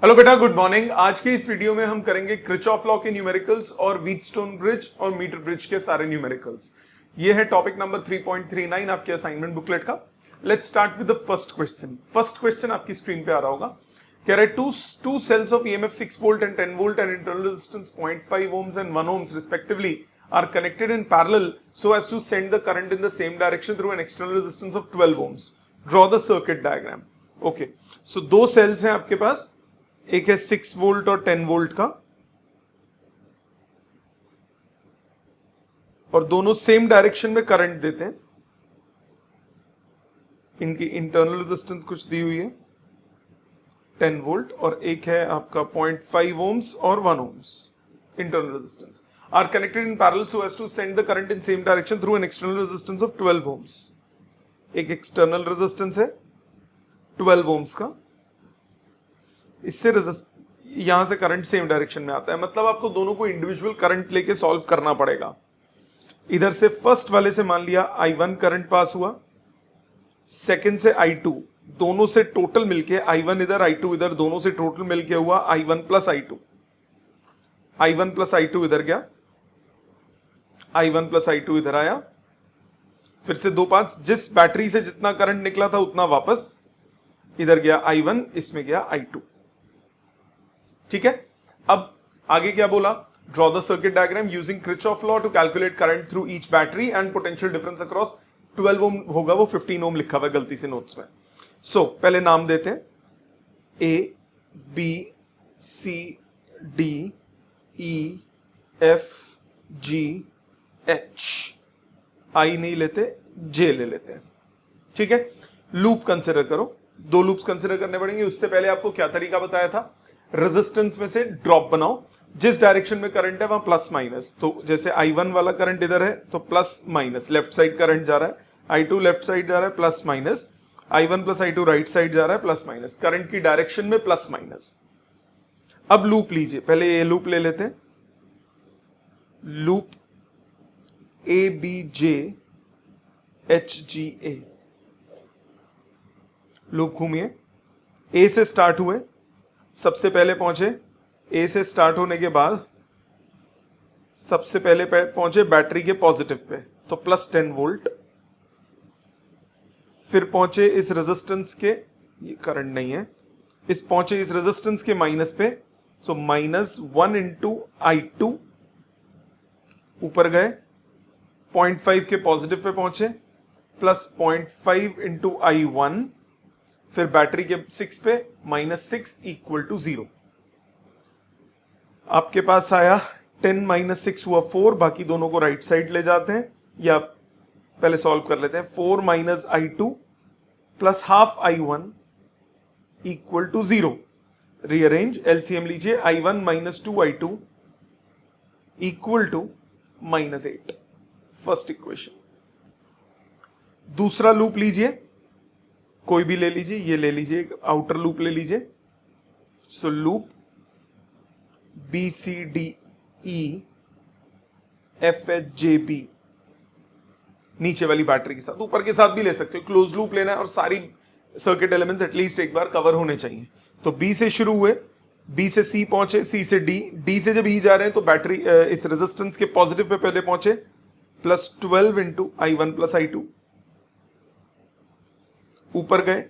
Hello बेटा, good morning. आज के इस वीडियो में हम करेंगे किरचॉफ लॉ के न्यूमेरिकल्स और व्हीटस्टोन ब्रिज और मीटर ब्रिज के सारे न्यूमेरिकल्स। ये है टॉपिक नंबर 3.39 आपके असाइनमेंट बुकलेट का। Let's start with the first question. First question आपकी स्क्रीन पे आ रहा होगा। कह रहे two cells of EMF 6 volt and 10 volt and internal resistance 0.5 ohms and 1 ohms respectively are connected in parallel so as to send the current in the same direction through an external resistance of 12 ohms. Draw the circuit diagram. Okay, so दो sales हैं आपके पास, एक है 6 volt और 10 volt का, और दोनों same direction में करंट देते हैं। इनकी इंटरनल रेजिस्टेंस कुछ दी हुई है 10 वोल्ट, और एक है आपका 0.5 ohms और 1 ohms internal resistance. Are connected in parallel so as to send the current in same direction through an external resistance of 12 ohms। एक एक्सटर्नल रेजिस्टेंस है 12 ohms का, इससे यहां से करंट सेम डायरेक्शन में आता है। मतलब आपको दोनों को इंडिविजुअल करंट लेके सॉल्व करना पड़ेगा। इधर से फर्स्ट वाले से मान लिया I1 करंट पास हुआ, सेकंड से I2, दोनों से टोटल मिलके I1 इधर I2 इधर, दोनों से टोटल मिलके हुआ I1 plus I2। I1 plus I2 इधर गया, I1 प्लस I2 इधर आया, फिर से 2-5, जिस बैटरी से जितना करंट निकला था उतना वापस इधर गया I1, इसमें गया I2। ठीक है, अब आगे क्या बोला? Draw the circuit diagram using Kirchhoff law to calculate current through each battery and potential difference across 12 ohm होगा, वो 15 ओम लिखा हुआ है गलती से नोट्स में। सो पहले नाम देते हैं A B C D E F G H, I नहीं लेते, J ले लेते हैं। ठीक है, लूप कंसिडर करो, 2 लूप्स कंसिडर करने पड़ेंगे। उससे पहले आपको क्या तरीका बताया था? रेजिस्टेंस में से ड्रॉप बनाओ, जिस डायरेक्शन में करंट है वहां प्लस माइनस। तो जैसे I1 वाला करंट इधर है तो plus minus left side current जा रहा है, I2 लेफ्ट साइड जा रहा है plus minus, I1 plus I2 right side जा रहा है प्लस माइनस, करंट की डायरेक्शन में प्लस माइनस। अब लूप लीजिए, पहले ये लूप ले लेते हैं, लूप ABJ HGA। लूप घूमिए, ए से स्टार्ट हुए, सबसे पहले पहुंचे, ए से स्टार्ट होने के बाद सबसे पहले पहुंचे बैटरी के पॉजिटिव पे, तो प्लस 10 वोल्ट। फिर पहुंचे इस रेजिस्टेंस के, ये करंट नहीं है, इस पहुंचे इस रेजिस्टेंस के माइनस पे, तो -1 इंटू I2। ऊपर गए 0.5 के पॉजिटिव पे पहुंचे, प्लस 0.5 इंटू I1, फिर बैटरी के 6 पे -6 इक्वल टू 0। आपके पास आया 10 - 6 हुआ 4, बाकी दोनों को राइट साइड ले जाते हैं, या पहले सॉल्व कर लेते हैं। 4 - I2 plus half I1 equal to 0। Rearrange, LCM लीजिए, I1 - 2I2 equal to -8। First equation. दूसरा लूप लीजिए, कोई भी ले लीजिए, ये ले लीजिए, आउटर लूप ले लीजिए। सो लूप BCDE FHJB नीचे वाली बैटरी के साथ, ऊपर के साथ भी ले सकते हो, क्लोज लूप लेना है और सारी सर्किट एलिमेंट्स एटलीस्ट एक बार कवर होने चाहिए। तो B से शुरू हुए, B से C पहुंचे, C से D, D से जब E जा रहे हैं तो बैटरी इस रेजिस्टेंस के पॉजिटिव पे पहले पहुंचे, plus 12 into I1 plus I2। ऊपर गए,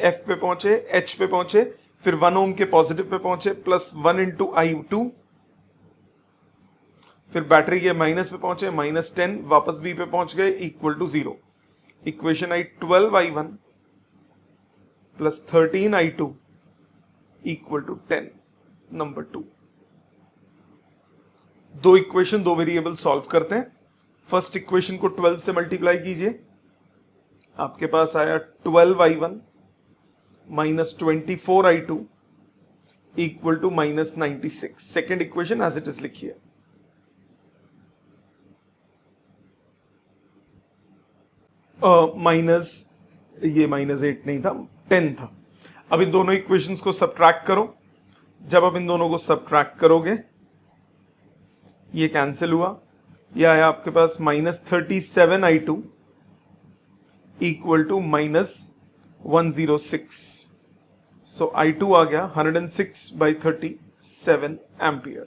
F पे पहुंचे, H पे पहुंचे, फिर 1 ओम के पॉजिटिव पे पहुंचे, प्लस 1 इंटू I2, फिर बैटरी के माइनस पे पहुंचे, -10, वापस B पे पहुंच गए, equal to 0। Equation I 12 I1 plus 13 I2 equal to 10, number 2। दो इक्वेशन, दो वेरिएबल सॉल्व करते हैं। फर्स्ट इक्वेशन को 12 से मल्टीप्लाई कीजिए, आपके पास आया 12 I1 - 24 I2 equal to -96। Second equation as it is लिखिए। ये -8 नहीं था, 10 था। अब इन दोनों इक्वेशंस को सब्ट्रैक्ट करो। जब आप इन दोनों को सब्ट्रैक्ट करोगे, ये कैंसिल हुआ, ये आया आपके पास -37 I2 equal to -106। So I2 आ गया 106/37 एम्पियर।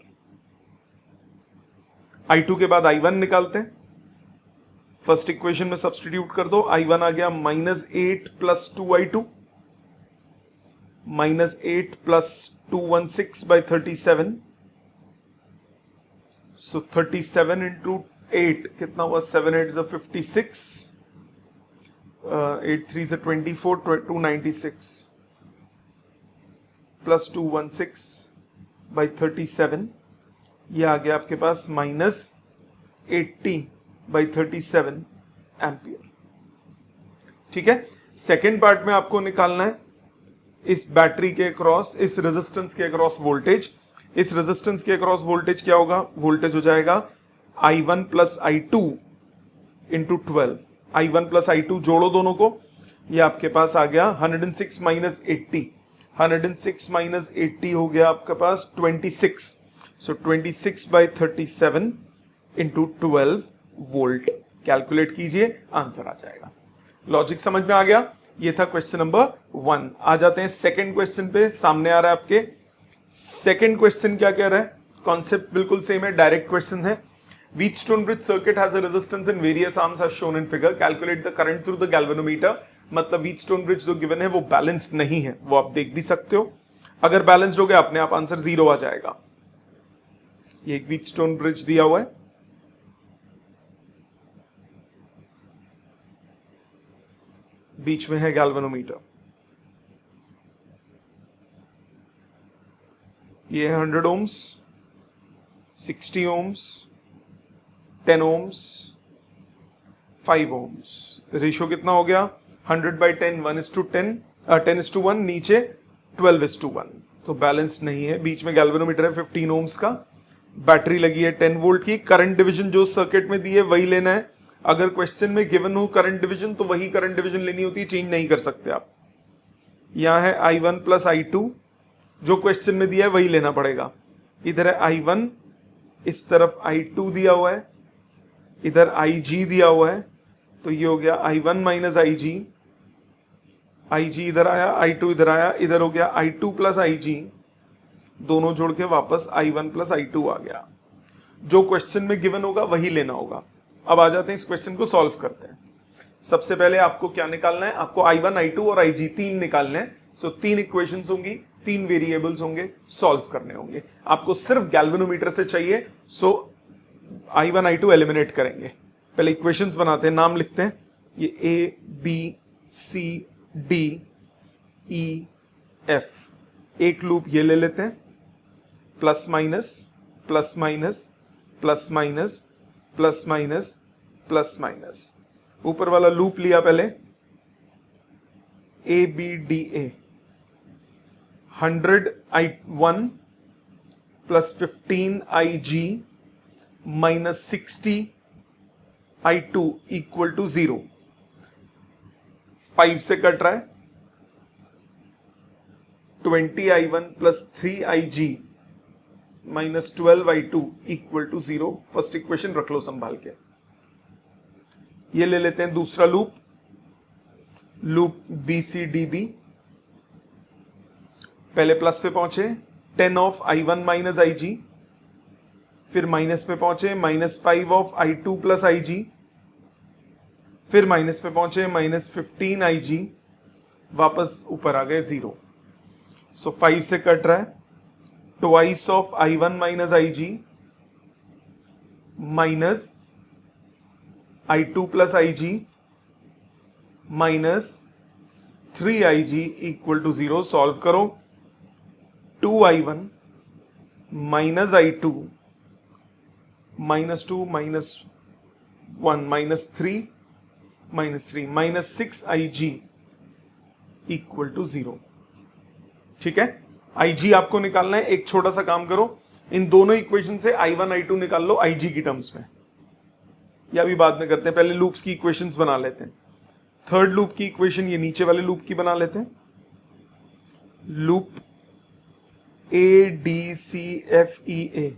I2 के बाद I1 निकालते हैं, फर्स्ट इक्वेशन में सब्सटीट्यूट कर दो। I1 आ गया -8 + 2I2, -8 + 216/37, सो 37 × 8 कितना हुआ, 7 8 = 56, 8 3 = 24, 296 + 216/37, ये आ गया आपके पास -80/37 एम्पियर। ठीक है, सेकेंड पार्ट में आपको निकालना है इस बैटरी के अक्रॉस, इस रेजिस्टेंस के अक्रॉस वोल्टेज। इस रेजिस्टेंस के अक्रॉस वोल्टेज क्या होगा, वोल्टेज हो जाएगा I1 + I2 × 12। I1 + I2 जोड़ो दोनों को, ये आपके पास आ गया 106 - 80, 106 - 80 हो गया आपके पास 26, सो 26/37 × 12 वोल्ट। कैलकुलेट कीजिए, आंसर आ जाएगा। लॉजिक समझ में आ गया। ये था क्वेश्चन नंबर 1। आ जाते हैं सेकंड क्वेश्चन पे। सामने आ रहा है आपके सेकंड क्वेश्चन, क्या कह रहा है, कॉन्सेप्ट बिल्कुल सेम है, डायरेक्ट क्वेश्चन है। Wheatstone bridge circuit has a resistance in various arms as shown in figure. Calculate the current through the galvanometer. मतलब Wheatstone bridge जो गिवन है वो बैलेंस्ड नहीं है, वो आप देख भी सकते हो। अगर बैलेंस्ड हो गया अपने आप आंसर 0 आ जाएगा। ये एक Wheatstone bridge दिया हुआ है, बीच में है गैल्वेनोमीटर। ये 100 ohms, 60 ohms, 10 ohms, 5 ohms। Ratio कितना हो गया, 100/10, 1:10, 10:1, नीचे 12:1। तो बैलेंस नहीं है। बीच में गैल्वेनोमीटर है 15 ohms का, बैटरी लगी है 10 वोल्ट की। करंट डिवीजन जो सर्किट में दी है वही लेना है। अगर क्वेश्चन में गिवन हो करंट डिवीजन तो वही करंट डिवीजन लेनी होती है, चेंज नहीं कर सकते आप। यहां है I1 + I2, जो क्वेश्चन में दिया है वही लेना पड़ेगा। इधर है I1, इस तरफ I2 दिया हुआ है, इधर IG दिया हुआ है, तो ये हो गया I1 - IG, IG इधर आया, I2 इधर आया, इधर हो गया I2 + IG, दोनों जोड़ के वापस I1 + I2 आ गया। जो क्वेश्चन में गिवन होगा वही लेना होगा। अब आ जाते हैं इस क्वेश्चन को सॉल्व करते हैं। सबसे पहले आपको क्या निकालना है, आपको I1, I2 और IG तीन निकालने हैं। सो 3 इक्वेशंस होंगी, 3 वेरिएबल्स होंगे, सॉल्व करने होंगे। आपको सिर्फ गैल्वेनोमीटर से चाहिए, सो I1, I2 एलिमिनेट करेंगे। पहले इक्वेशंस बनाते हैं, नाम लिखते हैं। ये A B C D E F, एक लूप ये ले लेते हैं, plus minus plus minus plus minus plus minus plus minus. ऊपर वाला लूप लिया पहले, ABDA, 100 I1 + 15 IG - 60 I2 = 0। 5 से कट रहा है, 20 I1 + 3 IG - 12 I2 = 0। First equation रख लो संभाल के। ये ले लेते हैं दूसरा लूप, लूप BCDB। पहले प्लस पे पहुंचे, 10 of I1 - IG, फिर माइनस पे पहुंचे, -5 of I2 + IG, फिर माइनस पे पहुंचे, -15 IG, वापस ऊपर आ गए 0। सो 5 से कट रहा है, twice of I1 - IG minus I2 + IG minus 3 IG = 0। Solve करो, 2 I1 minus I2 -2 -1 -3 -6 IG = 0। ठीक है, IG आपको निकालना है। एक छोटा सा काम करो, इन दोनों इक्वेशन से I1 I2 निकाल लो IG की टर्म्स में, या भी बाद में करते हैं। पहले लूप्स की इक्वेशंस बना लेते हैं। थर्ड लूप की इक्वेशन ये नीचे वाले लूप की बना लेते हैं। लूप ADCFEA,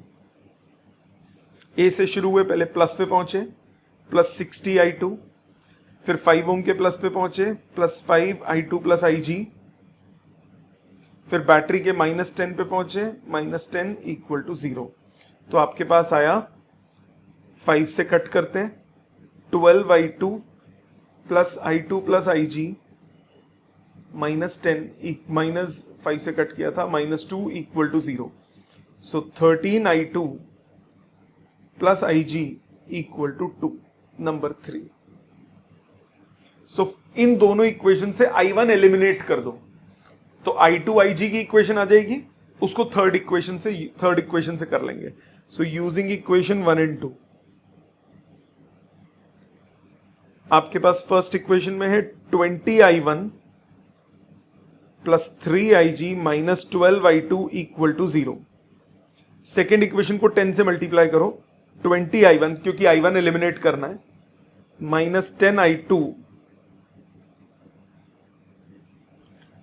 ए से शुरू हुए, पहले प्लस पे पहुंचे, +60 I2, फिर 5 ओम के प्लस पे पहुंचे, +5 I2 + IG, फिर बैटरी के -10 पे पहुंचे, -10 इक्वल टू 0। तो आपके पास आया 5 से कट करते हैं 12i2 plus i2 plus IG -5 से कट किया था -2 equal to 0। So 13i2 plus IG equal to 2, number 3। So इन दोनों इक्वेशन से I1 एलिमिनेट कर दो तो I2 IG की इक्वेशन आ जाएगी, उसको थर्ड इक्वेशन से कर लेंगे। सो यूजिंग इक्वेशन 1 and 2, आपके पास फर्स्ट इक्वेशन में है 20i1 plus 3IG minus 12i2 equal to 0। Second equation को 10 से मल्टीप्लाई करो, 20i1 क्योंकि I1 एलिमिनेट करना है, minus 10i2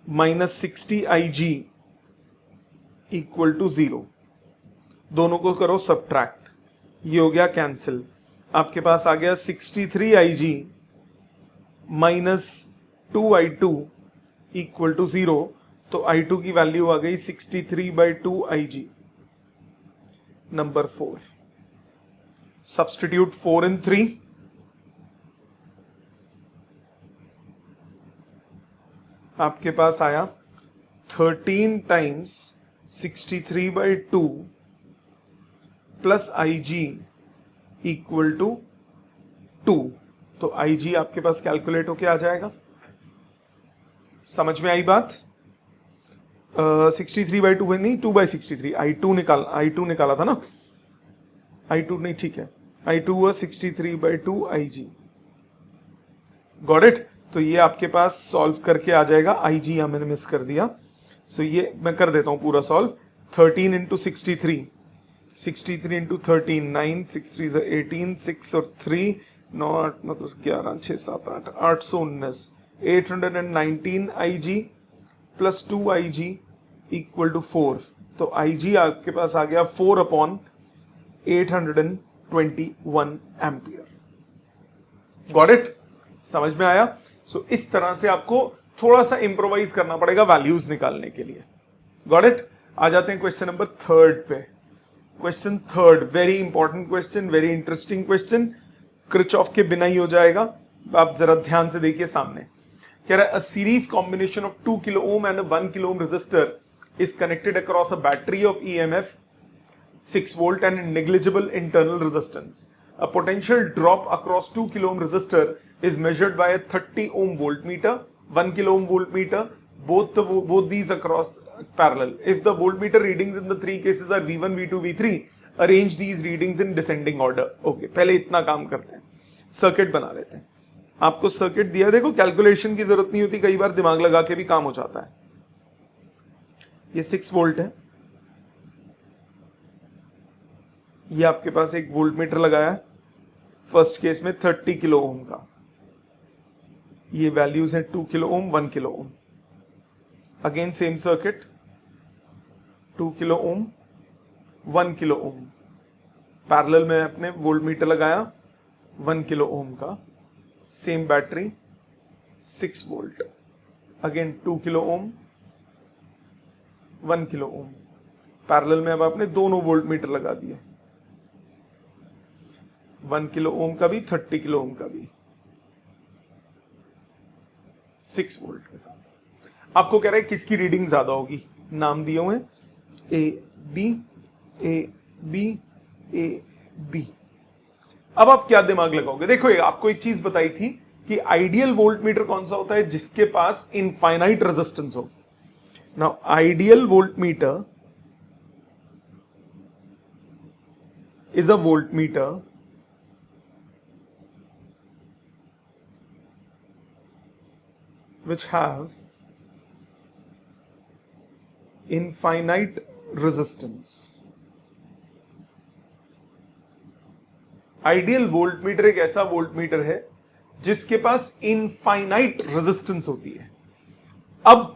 minus 60IG equal to 0। दोनों को करो सब्ट्रैक्ट, ये हो गया कैंसिल। आपके पास आ गया 63IG minus 2i2 equal to 0। तो I2 की वैल्यू आ गई 63/2IG, नंबर 4। सब्स्टिट्यूट 4 and 3, आपके पास आया 13 times 63/2 plus IG equal to 2। तो IG आपके पास कैलकुलेट होके आ जाएगा। समझ में आई बात? 63/2 है नहीं, 2/63। I2 निकाला था ना, I2 नहीं, ठीक है, I2 हुआ 63/2 IG। Got it? तो ये आपके पास सॉल्व करके आ जाएगा। IG यहां मैंने मिस कर दिया, सो ये मैं कर देता हूं पूरा सॉल्व। 13 इंटू 63, 63 इंटू 13, 9, 6 3 18, 6 और 3 9 8 9 10 11 6 7 8 819, 819 IG plus 2IG equal to 4। तो IG आपके पास आ गया 4/821 एम्पियर। Got it? समझ में आया? सो इस तरह से आपको थोड़ा सा इंप्रोवाइज करना पड़ेगा वैल्यूज निकालने के लिए। Got it? आ जाते हैं क्वेश्चन नंबर 3 पे। Question 3 very important question, very interesting question, Kirchhoff के बिना ही हो जाएगा। आप जरा ध्यान से देखिए सामने। कह रहा है a series combination of 2 kilo ohm and 1 kilo ohm resistor is connected across a battery of EMF 6 volt and negligible internal resistance. A potential drop across 2 kilo ohm resistor is measured by a 30 ohm voltmeter, 1 kilo ohm voltmeter, both these across parallel. If the voltmeter readings in the three cases are V1, V2, V3, arrange these readings in descending order. Okay, पहले इतना काम करते हैं, circuit बना लेते हैं। आपको circuit दिया, देखो कैलकुलेशन की जरूरत नहीं होती, कई बार दिमाग लगा के भी काम हो जाता है। ये 6 वोल्ट है, ये आपके पास एक वोल्ट मीटर लगाया है, फर्स्ट केस में 30 किलो ओम का। ये वैल्यूज हैं 2 किलो ओम, 1 किलो ओम। अगेन सेम सर्किट, 2 किलो ओम, 1 किलो ओम। पैरेलल में अपने वोल्ट मीटर लगाया 1 किलो ओम का, same battery 6 volt. Again 2 kilo ओम, 1 किलो ओम। पैरेलल में अब आपने दोनों वोल्ट मीटर लगा दिए, 1 किलो ओम का भी, 30 किलो ओम का भी, 6 वोल्ट के साथ। आपको कह रहा है किसकी रीडिंग ज्यादा होगी, नाम दिए हुए A B A B A B. अब आप क्या दिमाग लगाओगे? देखो आपको एक चीज बताई थी कि आइडियल वोल्ट मीटर कौन सा होता है, जिसके पास इनफाइनाइट रेजिस्टेंस हो। Now, ideal voltmeter is a voltmeter which have infinite resistance. Ideal voltmeter एक ऐसा वोल्टमीटर है जिसके पास इनफाइनाइट रेजिस्टेंस होती है। अब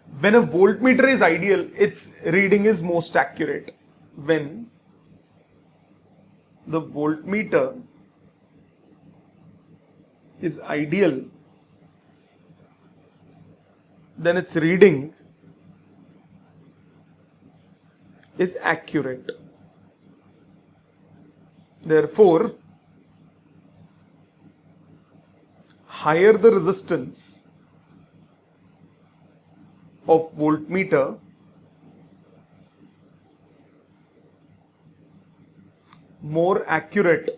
when a voltmeter is ideal, its reading is most accurate. When the voltmeter is ideal, then its reading is accurate. Therefore, higher the resistance of voltmeter, more accurate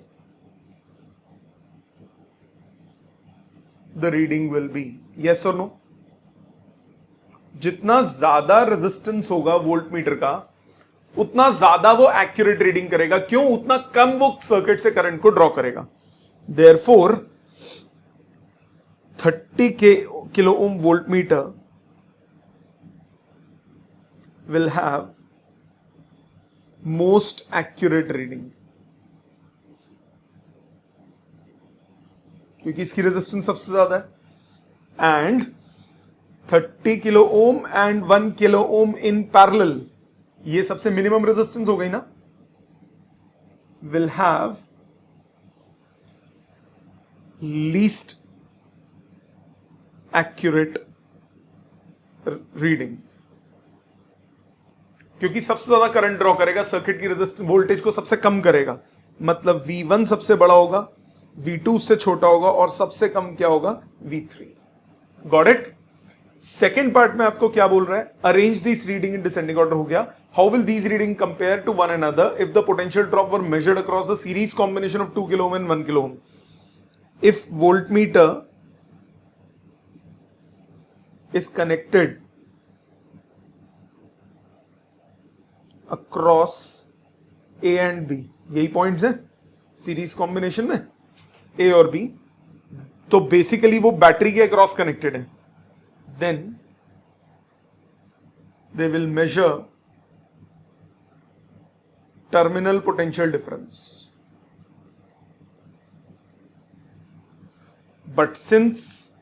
the reading will be. Yes or no? जितना ज्यादा resistance होगा voltmeter का, उतना ज्यादा वो accurate reading करेगा. क्यों? उतना कम वो सर्किट से करंट को ड्रॉ करेगा. Therefore 30 kilo ohm voltmeter will have most accurate reading, क्योंकि इसकी रेजिस्टेंस सबसे ज्यादा है. And 30 kilo ohm and 1 kilo Om in parallel, ये सबसे मिनिमम रेजिस्टेंस हो गई ना, will have least accurate reading, क्योंकि सबसे ज्यादा करंट ड्रॉ करेगा, सर्किट की रेजिस्टेंस वोल्टेज को सबसे कम करेगा. मतलब V1 सबसे बड़ा होगा, V2 उससे छोटा होगा, और सबसे कम क्या होगा? V3. Got it? Second part में आपको क्या बोल रहा है? Arrange this reading in descending order. हो गया. How will these reading compare to one another if the potential drop were measured across the series combination of 2 kilo ohm and 1 kilo ohm. If voltmeter is connected across A and B, यही points हैं series combination में, A और B, तो basically वो battery के across connected है. Then they will measure terminal potential difference. But since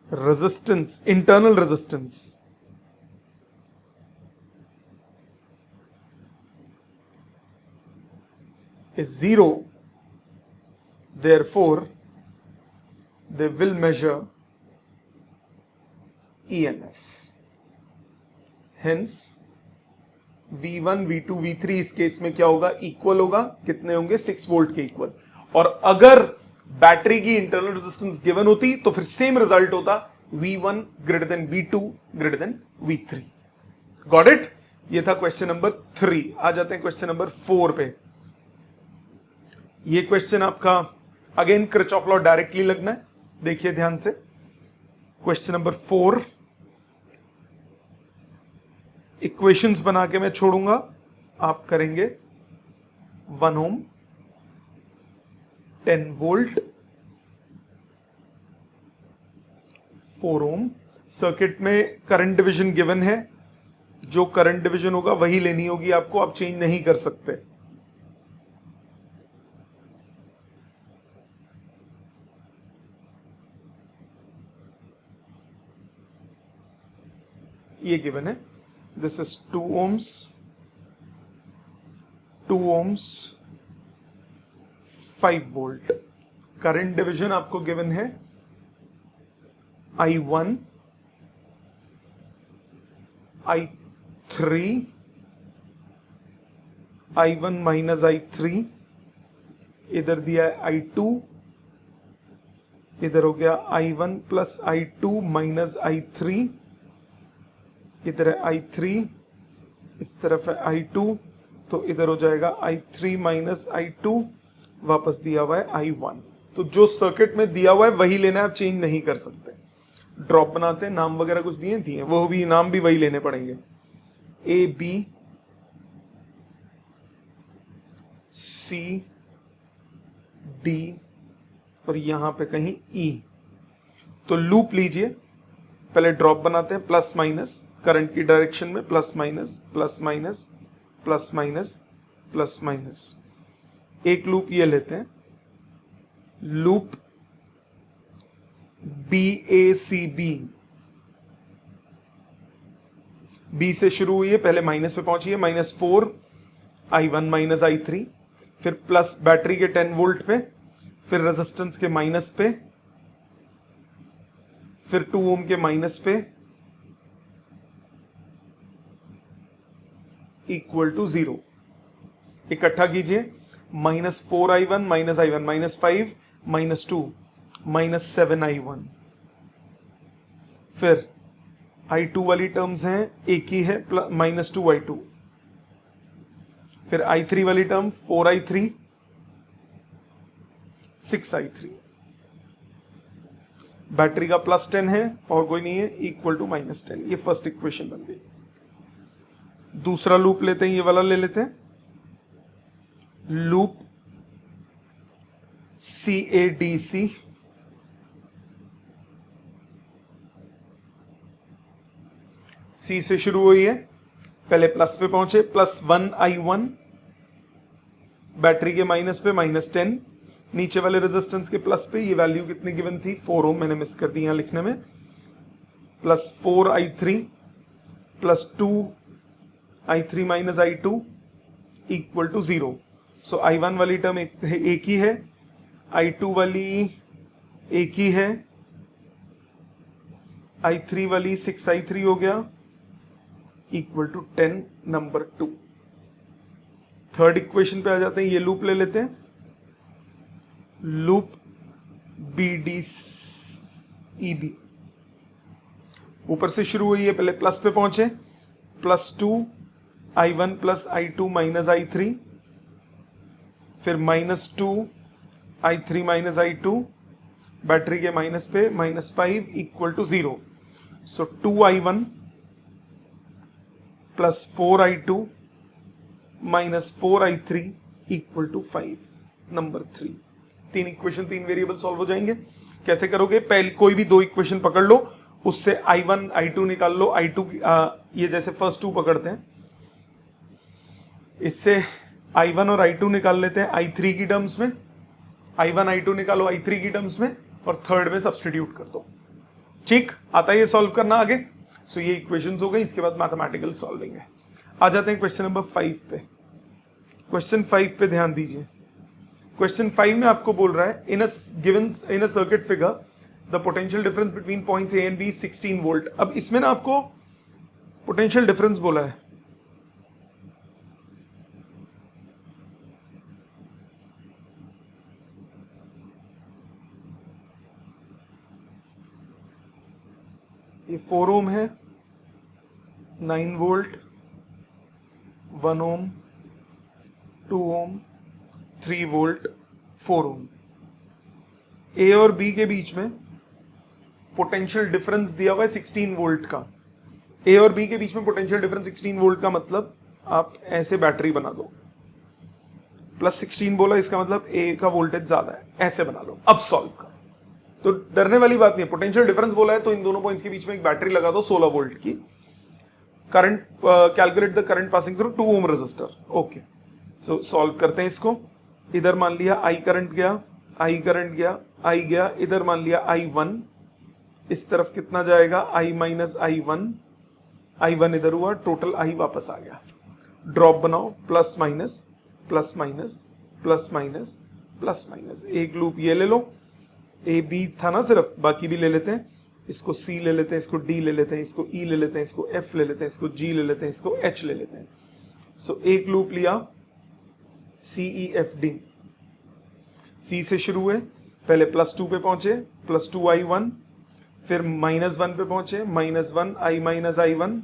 resistance, internal resistance is 0, therefore they will measure EMF. Hence V1, V2, V3 इस case में क्या होगा? इक्वल होगा. कितने होंगे? 6 वोल्ट के इक्वल. और अगर बैटरी की इंटरनल रेजिस्टेंस गिवन होती तो फिर सेम रिजल्ट होता, V1 greater than V2 greater than V3. Got it? ये था क्वेश्चन नंबर 3. आ जाते हैं क्वेश्चन नंबर 4 पे. ये क्वेश्चन आपका अगेन किरचॉफ लॉ डायरेक्टली लगना है. देखिए ध्यान से. क्वेश्चन नंबर 4, इक्वेशंस बना के मैं छोड़ूंगा, आप करेंगे 1 ओम, 10 वोल्ट, 4 ओम. सर्किट में करंट डिवीजन गिवन है, जो करंट डिवीजन होगा वही लेनी होगी आपको, आप चेंज नहीं कर सकते. ये गिवन है. This is 2 ohms, 2 ohms, 5 volt. Current division आपको गिवन है I1, I3, I1 minus I3, इधर दिया है I2, इधर हो गया I1 plus I2 minus I3, इधर है I3, इस तरफ है I2, तो इधर हो जाएगा I3 माइनस I2, वापस दिया हुआ है I1. तो जो सर्किट में दिया हुआ है वही लेना है, आप चेंज नहीं कर सकते. ड्रॉप बनाते हैं, नाम वगैरह कुछ दिए, वो भी नाम भी वही लेने पड़ेंगे. A, B, C, D और यहां पे कहीं E. तो लूप लीजिए, पहले ड्रॉप बनाते हैं, प्लस माइनस करंट की डायरेक्शन में, plus minus plus minus plus minus plus minus. एक लूप ये लेते हैं, लूप BACB, B से शुरू हुई है, पहले माइनस पे पहुंची है, -4 I1 माइनस I3, फिर प्लस बैटरी के 10 वोल्ट पे, फिर रेजिस्टेंस के माइनस पे, फिर 2 ओम के माइनस पे, इक्वल टू 0। इकट्ठा कीजिए, -4i1 -i1 -5 -2 -7i1। फिर i2 वाली टर्म्स हैं, एक ही है, -2i2। फिर i3 वाली टर्म 4i3 6i3। बैटरी का +10 है और कोई नहीं है, इक्वल टू -10। ये फर्स्ट इक्वेशन बन गई। दूसरा लूप लेते हैं, ये वाला ले लेते हैं, लूप CADC। C से शुरू हुई है, पहले प्लस पे पहुंचे, +1i1, बैटरी के माइनस पे -10, नीचे वाले रेजिस्टेंस के प्लस पे ये वैल्यू कितनी गिवन थी, 4 ओम, मैंने मिस कर दी यहां लिखने में, +4i3 +2i3 -i2 equal to 0। So i1 वाली टर्म एक ही है, i2 वाली एक ही है, i3 वाली 6i3 हो गया, equal to 10 number 2। Third equation पे आ जाते हैं, ये लूप ले लेते हैं, लूप BDEB। ऊपर से शुरू हुई है, पहले प्लस पे पहुंचे, +2i1 +i2 -i3, फिर -2i3 -i2, बैटरी के माइनस पे -5 equal to 0। So 2i1 +4i2 -4i3 equal to 5 number 3। तीन इक्वेशन, तीन वेरिएबल सॉल्व हो जाएंगे। कैसे करोगे, पहले कोई भी दो इक्वेशन पकड़ लो, उससे i1 i2 निकाल लो। i2 ये जैसे फर्स्ट टू पकड़ते हैं, इससे i1 और i2 निकाल लेते हैं i3 की टर्म्स में, i1 i2 निकालो i3 की टर्म्स में, और थर्ड में सब्सटीट्यूट कर दो। ठीक, आता है ये सॉल्व करना आगे। सो ये इक्वेशंस हो गई, इसके बाद मैथमेटिकल सॉल्विंग है। आ जाते हैं क्वेश्चन नंबर 5 पे। क्वेश्चन 5 पे ध्यान दीजिए। क्वेश्चन 5 में आपको बोल रहा है, in a circuit figure the potential difference between points A and B 16 volt. अब इसमें ना आपको पोटेंशियल डिफरेंस बोला है, ये 4 ओम है, 9 वोल्ट, 1 ओम, 2 ओम, 3 वोल्ट, 4 ओम। ए और बी के बीच में पोटेंशियल डिफरेंस दिया हुआ है 16 वोल्ट का। ए और बी के बीच में पोटेंशियल डिफरेंस 16 वोल्ट का मतलब आप ऐसे बैटरी बना दो, +16 बोला, इसका मतलब ए का वोल्टेज ज्यादा है, ऐसे बना लो। अब सॉल्व कर, तो डरने वाली बात नहीं है। पोटेंशियल डिफरेंस बोला है तो इन दोनों पॉइंट्स के बीच में एक बैटरी लगा दो 16 वोल्ट की। Current, calculate the current passing through 2 ohm resistor. Okay, so solve करते हैं इसको। इधर मान लिया आई करंट गया, आई करंट गया, आई गया, इधर मान लिया i1, इस तरफ कितना जाएगा, i - i1, i1 इधर हुआ, टोटल i वापस आ गया। ड्रॉप बनाओ, plus minus plus minus plus minus plus minus. एक लूप ये ले लो, ए बी था ना सिर्फ, बाकी भी ले लेते हैं। इसको C ले लेते हैं, इसको D ले लेते हैं, इसको E ले लेते हैं, इसको F ले लेते हैं, इसको G ले लेते हैं, इसको H ले लेते हैं। सो एक लूप लिया CEFD। C से शुरू हुए, पहले +2 पे पहुंचे, +2i1, फिर -1 पे पहुंचे, -1 i - i1,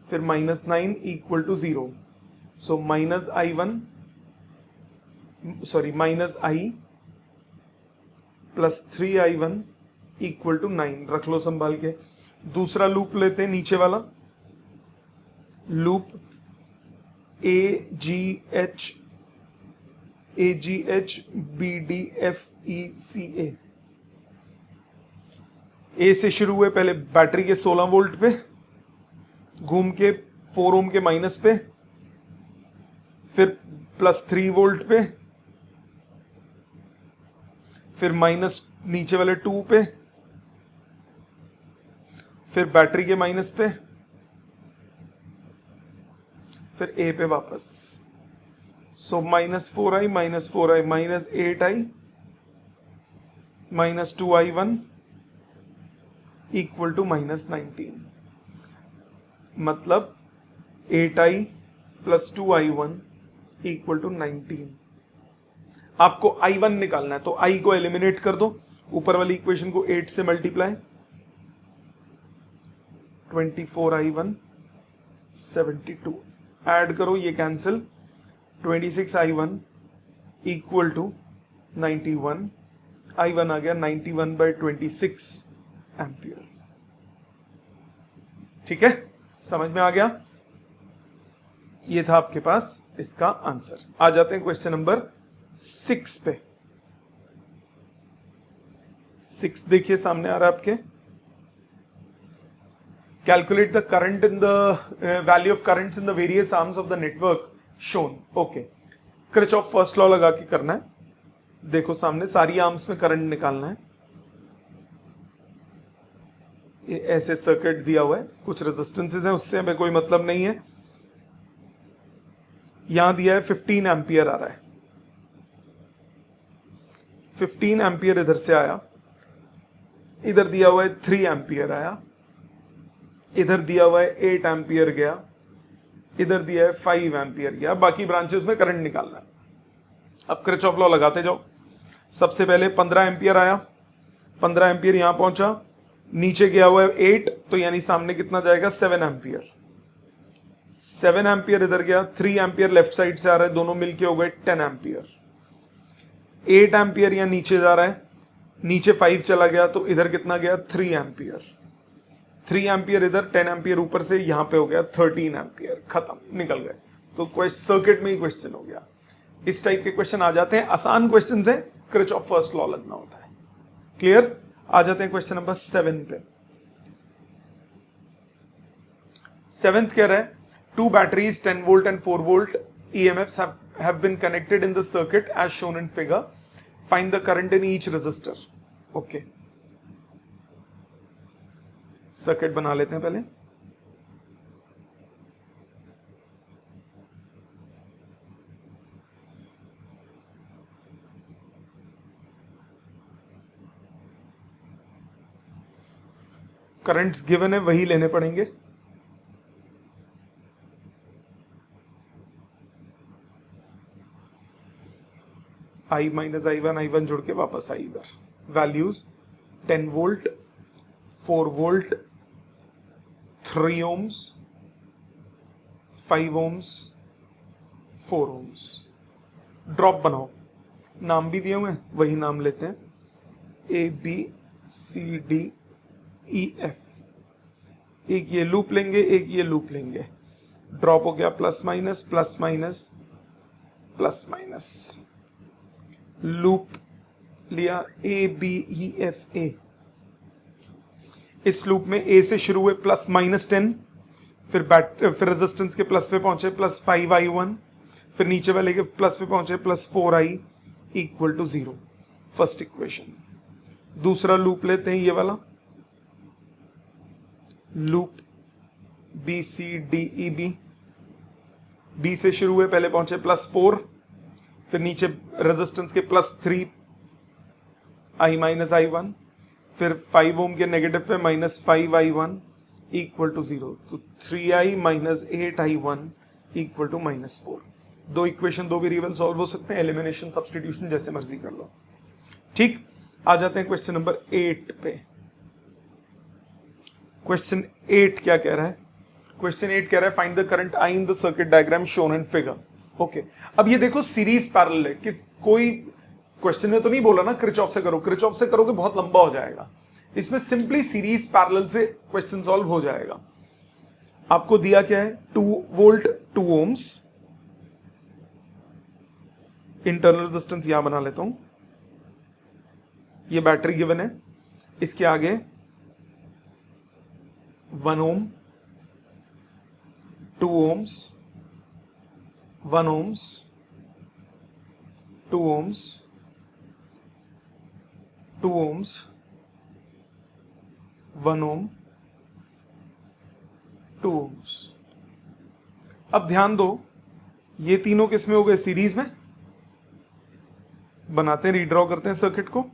फिर -9 equal to 0। So -i1 sorry -i +3i1 equal to 9। रख लो संभाल के। दूसरा लूप लेते हैं, नीचे वाला लूप AGH BDFECA। ए से शुरू हुए, पहले बैटरी के 16 वोल्ट पे, घूम के 4 ओम के माइनस पे, फिर +3 वोल्ट पे, फिर माइनस नीचे वाले 2 पे, फिर बैटरी के माइनस पे, फिर ए पे वापस। So -4i -4i -8i -2i1 equal to -19। मतलब 8i plus 2i1 equal to 19। आपको i1 निकालना है तो i को एलिमिनेट कर दो, ऊपर वाली इक्वेशन को 8 से मल्टीप्लाई, 24i1 72, ऐड करो, ये cancel, 26i1 equal to 91, i1 आ गया 91/26 एम्पियर। ठीक है, समझ में आ गया? ये था आपके पास इसका आंसर। आ जाते हैं क्वेश्चन नंबर 6 पे। 6 देखिए सामने आ रहा है आपके। Calculate the current in the value of currents in the various arms of the network shown. Okay, Kirchhoff first law लगा के करना है। देखो सामने सारी आर्म्स में करंट निकालना है। ये ऐसे सर्किट दिया हुआ है, कुछ रेजिस्टेंसेस हैं, उससे हमें कोई मतलब नहीं है। यहां दिया है 15 एम्पियर आ रहा है, 15 एम्पियर इधर से आया, इधर दिया हुआ है 3 एम्पियर आया, इधर दिया हुआ है 8 एम्पियर गया, इधर दिया है 5 एम्पियर गया। बाकी ब्रांचेस में करंट निकालना है। अब किरचॉफ लॉ लगाते जाओ। सबसे पहले 15 एम्पियर आया, 15 एम्पियर यहां पहुंचा, नीचे गया हुआ है 8, तो यानी सामने कितना जाएगा 7 एम्पियर। 7 एम्पियर इधर गया, 3 एम्पियर लेफ्ट साइड से आ रहा है, दोनों मिलके हो गए 10 एम्पियर। 8 एम्पियर यहां नीचे जा रहा है, नीचे 5 चला गया, तो इधर कितना गया 3 एम्पियर। 3 एम्पियर इधर, 10 एम्पियर ऊपर से, यहां पे हो गया 13 एम्पियर। खत्म, निकल गए। तो सर्किट में ही क्वेश्चन हो गया। इस टाइप के क्वेश्चन आ जाते हैं, आसान क्वेश्चन है, किरचॉफ फर्स्ट लॉ लगना होता है। क्लियर? आ जाते हैं क्वेश्चन नंबर 7 पे। 7th कह रहा है, 2 batteries 10 volt and 4 volt EMFs have been connected in the circuit as shown in figure. Find the current in each resistor. Okay. Circuit बना लेते हैं पहले। करंट्स गिवन है, वही लेने पड़ेंगे। i माइनस i1 जुड़ के वापस आई इधर। Values 10 volt, 4 volt, 3 ohms, 5 ohms, 4 ohms। Drop बनाओ, नाम भी दिए हुए हैं, वही नाम लेते हैं, A B C D E F। एक ये लूप लेंगे, एक ये लूप लेंगे। ड्रॉप हो गया plus minus plus minus plus minus. Loop लिया A B E F A। इस लूप में A से शुरू हुए प्लस -10, फिर रेजिस्टेंस के प्लस पे पहुंचे प्लस 5i1, फिर नीचे वाले के प्लस पे पहुंचे plus 4i equal to 0। First equation. दूसरा लूप लेते हैं, ये वाला loop B C D E B। B से शुरू हुए, पहले पहुंचे प्लस 4, फिर नीचे रेजिस्टेंस के प्लस 3 i माइनस i1, फिर 5 ओम के नेगेटिव पे माइनस 5i1 इक्वल टू 0। तो 3i minus 8i1 equal to -4। दो इक्वेशन, दो वेरिएबल सॉल्व हो सकते हैं, एलिमिनेशन सब्स्टिट्यूशन जैसे मर्जी कर लो। ठीक, आ जाते हैं क्वेश्चन नंबर 8 पे। क्वेश्चन 8 क्या कह रहा है? क्वेश्चन 8 कह रहा है, find the current I in the circuit diagram shown in figure. Okay, अब ये देखो सीरीज पैरेलल है। किस कोई क्वेश्चन में तो नहीं बोला ना किरचॉफ से करो, किरचॉफ से करोगे बहुत लंबा हो जाएगा। इसमें सिंपली सीरीज पैरेलल से क्वेश्चन सॉल्व हो जाएगा। आपको दिया क्या है, 2 वोल्ट 2 ohms। इंटरनल रेजिस्टेंस यहां बना लेता हूं, ये बैटरी गिवन है, इसके आगे 1 ohm, 2 ohms, 1 ohms, 2 ohms, 2 ohms, 1 ohm, 2 ohms। अब ध्यान दो, ये तीनों किस में हो गए, सीरीज में। बनाते हैं, रीड्रॉ करते हैं सर्किट को।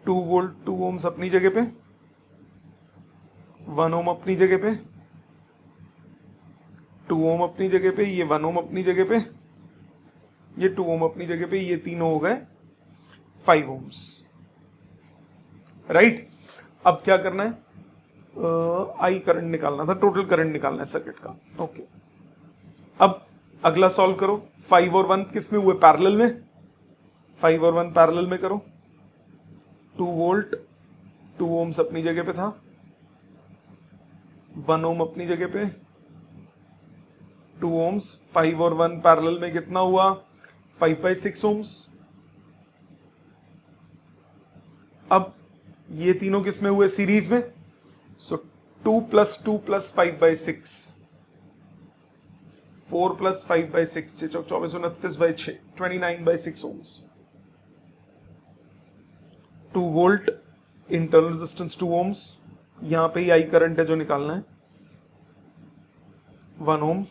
2 वोल्ट 2 ohms अपनी जगह पे, 1 ohm अपनी जगह पे, 2 ओम अपनी जगह पे, ये 1 ओम अपनी जगह पे, ये 2 ओम अपनी जगह पे, ये तीनों हो गए 5 ओम्स, राइट। अब क्या करना है, आई करंट निकालना था, टोटल करंट निकालना है सर्किट का, ओके। अब अगला सॉल्व करो, 5 और 1 किस में हुए, पैरेलल में, 5 और 1 पैरेलल में करो, 2 वोल्ट 2 ओम्स अपनी जगह पे था, 1 ओम अपनी जगह पे, 2 ओम्स, 5 और 1 पैरेलल में कितना हुआ, 5/6 ओम्स। अब ये तीनों किस में हुए, सीरीज में, सो 2 + 2 + 5/6, 4 + 5/6, 6 24 29/6, 29/6 ohms. 2 volt, internal resistance 2 ohms, यहां पे ही आई करंट है जो निकालना है, 1 ओम,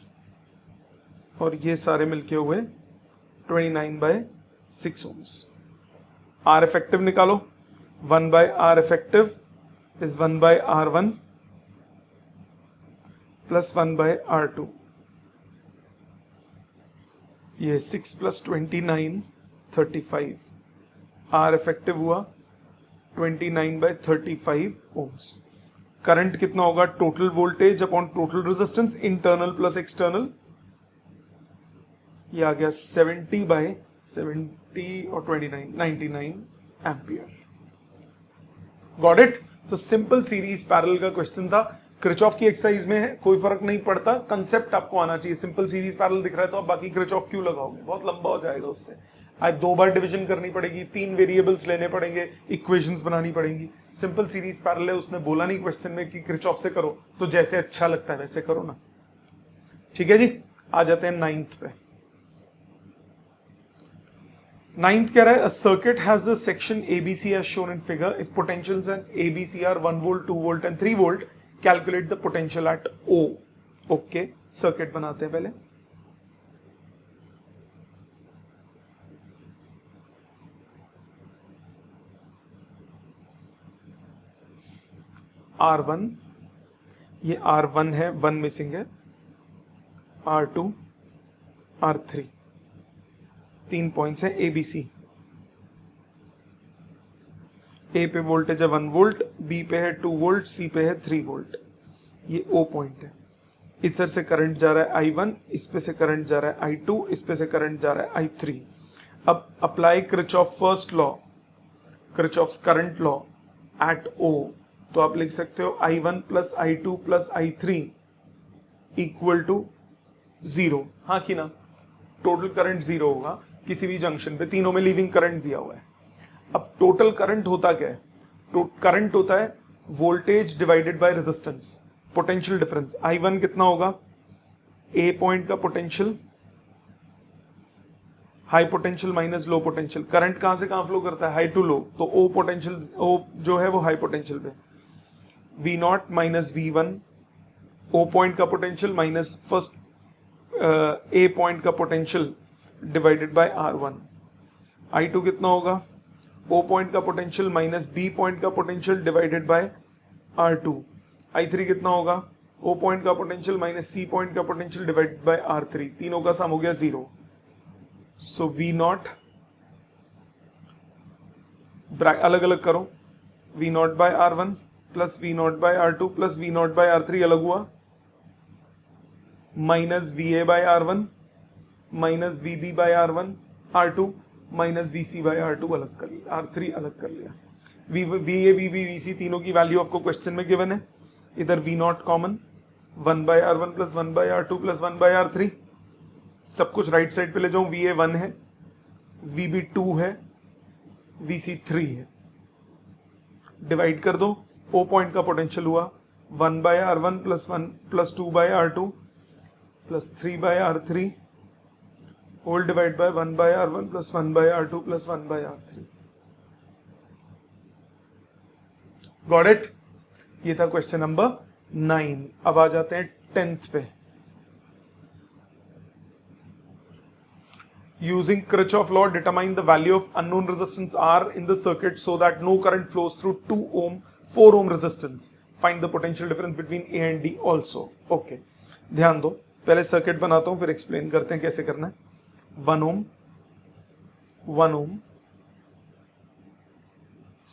और ये सारे मिलके हुए 29/6 ओम्स। आर इफेक्टिव निकालो, 1/R effective is 1/R1 plus 1/R2, ये 6 + 29 35, R effective हुआ 29/35 ओम्स। करंट कितना होगा, total voltage upon total resistance, internal plus external, ये आ गया 70/70 और 29 99 एम्पियर। Got it. तो सिंपल सीरीज पैरेलल का क्वेश्चन था, क्रिचॉफ की एक्सरसाइज में है, कोई फर्क नहीं पड़ता, कंसेप्ट आपको आना चाहिए। सिंपल सीरीज पैरेलल दिख रहा है तो आप बाकी क्रिचॉफ क्यों लगाओगे, बहुत लंबा हो जाएगा उससे। आज 2 बार डिवीजन करनी पड़ेगी, 3 वेरिएबल्स लेने पड़ेंगे, इक्वेशंस बनानी पड़ेंगी। सिंपल सीरीज पैरेलल है, उसने बोला नहीं क्वेश्चन में कि क्रिचॉफ से करो, तो जैसे अच्छा लगता है वैसे करो ना, ठीक है जी। आ जाते हैं 9th पे। 9th कह रहा है, a circuit has a section ABC as shown in figure. If potentials at ABC are 1 volt, 2 volt and 3 volt, calculate the potential at O. Okay, circuit बनाते हैं पहले। R1, ये R1 है, 1 मिसिंग है, R2, R3, 3 पॉइंट्स है ABC। ए पे voltage है 1 volt, B पे है 2 वोल्ट, सी पे है 3 वोल्ट, ये O पॉइंट है। इधर से करंट जा रहा है I1, इस पे से करंट जा रहा है I2, इस पे से करंट जा रहा है I3। अब apply Kirchhoff first law, Kirchhoff's current law at O, तो आप लिख सकते हो I1 + I2 + I3 = 0। हाँ कि ना, टोटल करंट 0 होगा किसी भी जंक्शन पे, तीनों में लीविंग करंट दिया हुआ है। अब टोटल करंट होता क्या है, करंट होता है voltage divided by resistance, potential difference. I1 कितना होगा, ए पॉइंट का potential, high potential minus low potential. Current कहां से कहां फ्लो करता है, हाई टू लो, तो ओ पोटेंशियल, ओ जो है वो हाई पोटेंशियल पे, V0 minus V1, O point का potential minus first A point का potential divided by R1। I2 कितना होगा, O पॉइंट का पोटेंशियल माइनस B पॉइंट का potential divided by R2। I3 कितना होगा, O पॉइंट का पोटेंशियल माइनस C पॉइंट का पोटेंशियल डिवाइडेड बाय R3, तीनों का सम हो गया 0। सो V0, अलग अलग करो, V0 by R1 plus V0 by R2 plus V0 by R3 अलग हुआ, minus VA by R1 minus VB by R1 R2 minus VC by R2 अलग कर लिया, R3 अलग कर लिया। VA VB VC तीनों की वैल्यू आपको क्वेश्चन में गिवन है। इधर V0 common, 1 by R1 plus 1 by R2 plus 1 by R3, सब कुछ राइट साइड पे ले जाऊं। VA 1 है, VB 2 है, VC 3 है, डिवाइड कर दो। O पॉइंट का पोटेंशियल हुआ 1 by R1 plus 1 plus 2 by R2 plus 3 by R3 whole divide by 1 by R1 plus 1 by R2 plus 1 by R3। Got it. ये था क्वेश्चन नंबर 9। अब आ जाते हैं 10th पे। Using Kirchhoff law, determine the value of unknown resistance R in the circuit so that no current flows through 2 ohm, 4 ohm resistance. Find the potential difference between A and D also. Okay. ध्यान दो, पहले circuit बनाता हूं फिर explain करते हैं कैसे करना है। 1 ओम, 1 ओम,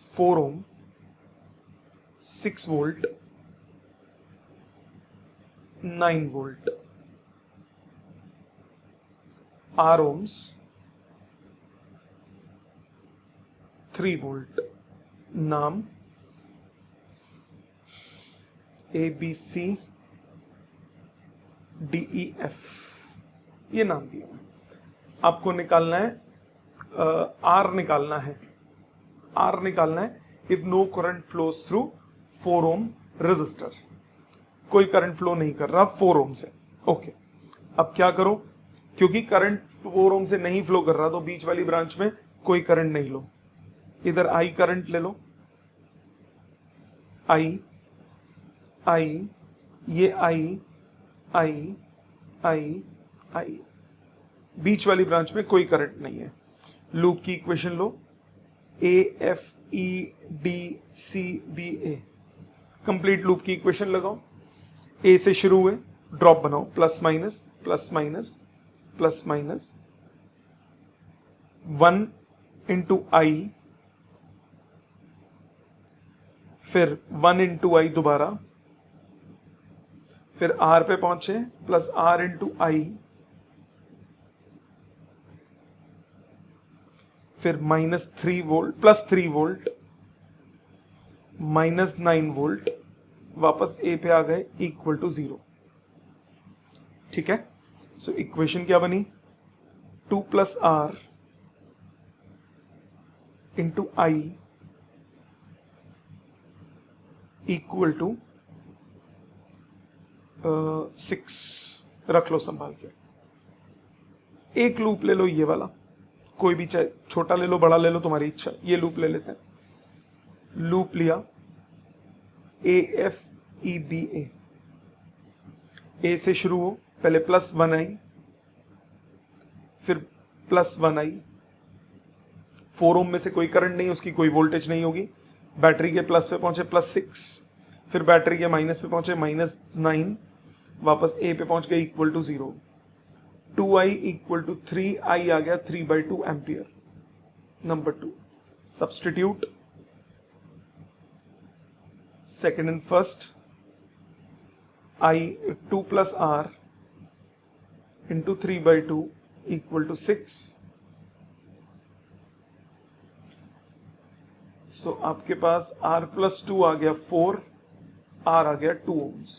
4 ओम, 6 volt, 9 volt, R ohms, 3 volt. नाम ABC DEF, ये नाम दिया है। आपको निकालना है R निकालना है, R निकालना है if no current flows through 4 ohm resistor. कोई करंट फ्लो नहीं कर रहा 4 ओम से। ओके, अब क्या करो, क्योंकि करंट 4 ओम से नहीं फ्लो कर रहा तो बीच वाली ब्रांच में कोई करंट नहीं लो, इधर I करंट ले लो, I, ये I, बीच वाली ब्रांच में कोई करंट नहीं है। लूप की इक्वेशन लो, AFEDCBA, कंप्लीट लूप की इक्वेशन लगाओ। ए से शुरू हुए, ड्रॉप बनाओ, plus minus plus minus plus minus, 1 into I, फिर 1 इंटू आई दोबारा, फिर आर पे पहुंचे प्लस आर इंटू आई, फिर -3 वोल्ट प्लस 3 वोल्ट, -9 वोल्ट, वापस ए पे आ गए इक्वल टू 0। ठीक है, सो इक्वेशन क्या बनी, 2 plus R into I equal to 6। रख लो संभाल के। एक लूप ले लो ये वाला, कोई भी, चाहे छोटा ले लो बड़ा ले लो, तुम्हारी इच्छा। ये लूप ले लेते हैं, लूप लिया AFEBA, ए से शुरू हो, पहले +1 आई, फिर +1 आई, 4 ओम में से कोई करंट नहीं, उसकी कोई वोल्टेज नहीं होगी। बैटरी के प्लस पे पहुंचे +6, फिर बैटरी के माइनस पे पहुंचे -9, वापस ए पे पहुंच गए equal to 0। 2i equal to 3i आ गया, 3/2 ampere. Number 2, substitute second and first, i 2 plus R into 3/2 equal to 6। So आपके पास r प्लस 2 आ गया 4, r आ गया 2 ohms।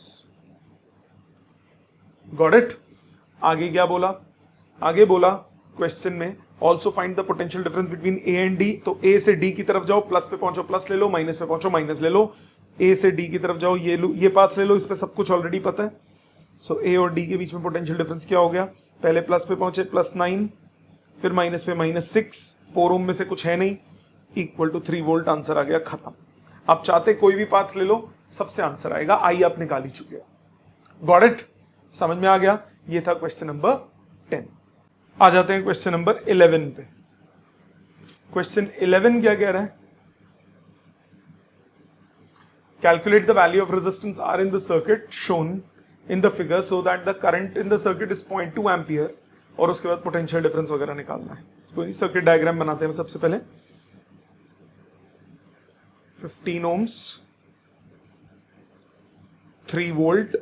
Got it. आगे क्या बोला, आगे बोला क्वेश्चन में also find the potential difference between A and D. तो ए से डी की तरफ जाओ, प्लस पे पहुंचो प्लस ले लो, माइनस पे पहुंचो माइनस ले लो। ए से डी की तरफ जाओ, ये पाथ ले लो, इस पे सब कुछ ऑलरेडी पता है। सो ए और डी के बीच में पोटेंशियल डिफरेंस क्या हो गया, पहले प्लस पे पहुंचे +9, फिर माइनस पे -6, 4 ओम में से कुछ है नहीं, इक्वल टू 3 वोल्ट। आंसर आ गया, खत्म। आप चाहते कोई भी पाथ ले लो, सबसे आंसर आएगा। आई आप निकाल ही चुके हो। गॉट इट, समझ में आ गया। ये था क्वेश्चन नंबर 10। आ जाते हैं क्वेश्चन नंबर 11 पे। क्वेश्चन 11 क्या कह रहा है, calculate the value of resistance R in the circuit shown in the figure so that the current in the circuit is 0.2 ampere, और उसके बाद पोटेंशियल डिफरेंस वगैरह निकालना है। कोई नहीं, सर्किट डायग्राम बनाते हैं सबसे पहले। 15 ohms, 3 volt,